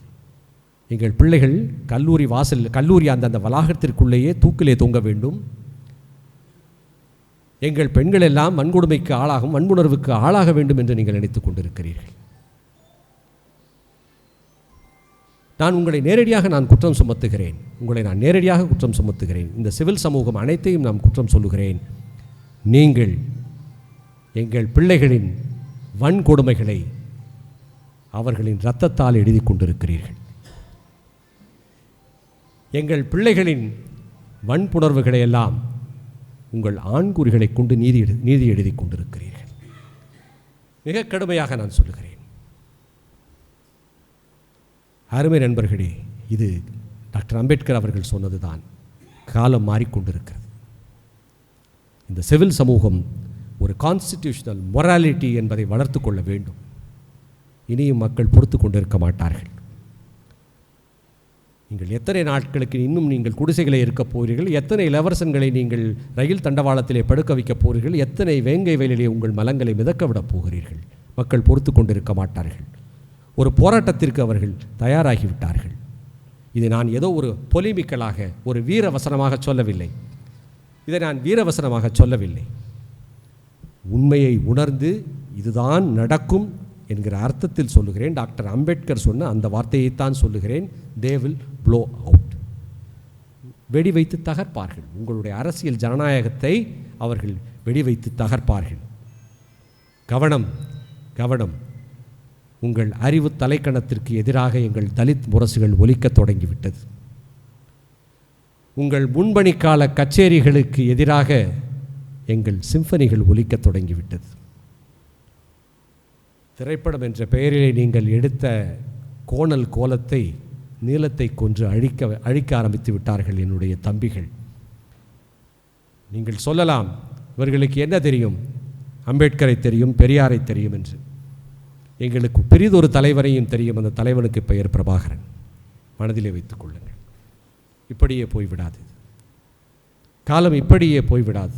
எங்கள் பிள்ளைகள் கல்லூரி அந்த வளாகத்திற்குள்ளேயே தூக்கிலே தொங்க வேண்டும், எங்கள் பெண்கள் எல்லாம் வன்கொடுமைக்கு வன்புணர்வுக்கு ஆளாக வேண்டும் என்று நீங்கள் நினைத்துக் கொண்டிருக்கிறீர்கள். நான் உங்களை நேரடியாக குற்றம் சுமத்துகிறேன். நான் நேரடியாக குற்றம் சுமத்துகிறேன். இந்த சிவில் சமூகம் அனைத்தையும் நான் குற்றம் சொல்லுகிறேன். நீங்கள் எங்கள் பிள்ளைகளின் வன்கொடுமைகளை அவர்களின் இரத்தத்தால் எழுதி கொண்டிருக்கிறீர்கள். எங்கள் பிள்ளைகளின் வன்புணர்வுகளை எல்லாம் உங்கள் ஆண்குறிகளை கொண்டு நீதி எழுதி கொண்டிருக்கிறீர்கள். மிக கடுமையாக நான் சொல்லுகிறேன். அருமை நண்பர்களே, இது டாக்டர் அம்பேத்கர் அவர்கள் சொன்னதுதான். காலம் மாறிக்கொண்டிருக்கிறது. இந்த சிவில் சமூகம் ஒரு கான்ஸ்டிடியூஷனல் மொராலிட்டி என்பதை வளர்த்து கொள்ள வேண்டும். இனியும் மக்கள் பொறுத்து கொண்டிருக்க மாட்டார்கள். நீங்கள் எத்தனை நாட்களுக்கு இன்னும் நீங்கள் குடிசைகளை இருக்கப் போகிறீர்கள்? எத்தனை இளவரசன்களை நீங்கள் ரயில் தண்டவாளத்திலே படுக்க வைக்கப் போகிறீர்கள்? எத்தனை வேங்கை வயலிலே உங்கள் மலங்களை மிதக்க விடப் போகிறீர்கள்? மக்கள் பொறுத்து கொண்டிருக்க மாட்டார்கள். ஒரு போராட்டத்திற்கு அவர்கள் தயாராகிவிட்டார்கள். இதை நான் ஏதோ ஒரு பொலிமிக்கலாக ஒரு வீரவசனமாக சொல்லவில்லை. இதை நான் வீரவசனமாக சொல்லவில்லை. உண்மையை உணர்ந்து இதுதான் நடக்கும் என்கிற அர்த்தத்தில் சொல்லுகிறேன். டாக்டர் அம்பேத்கர் சொன்ன அந்த வார்த்தையைத்தான் சொல்லுகிறேன். They will flow out. வெடி வைத்து தகர்ப்பார்கள். உங்களுடைய அரசியல் ஜனநாயகத்தை அவர்கள் வெடி வைத்து தகர்ப்பார்கள். கவனம், கவனம். உங்கள் அறிவு தலைக்கணத்திற்கு எதிராக எங்கள் தலித் முரசுகள் ஒலிக்கத் தொடங்கிவிட்டது. உங்கள் முன்பணிக்கால கச்சேரிகளுக்கு எதிராக எங்கள் சிம்பனிகள் ஒலிக்கத் தொடங்கிவிட்டது. திரைப்படம் என்ற பெயரிலே நீங்கள் எடுத்த கோணல் கோலத்தை நீளத்தை கொன்று அழிக்க ஆரம்பித்து விட்டார்கள் என்னுடைய தம்பிகள். நீங்கள் சொல்லலாம், இவர்களுக்கு என்ன தெரியும், அம்பேத்கரை தெரியும், பெரியாரை தெரியும் என்று. எங்களுக்கு பெரிதொரு தலைவரையும் தெரியும். அந்த தலைவனுக்கு பெயர் பிரபாகரன். மனதிலே வைத்துக் கொள்ளுங்கள். இப்படியே போய்விடாது. காலம் இப்படியே போய்விடாது.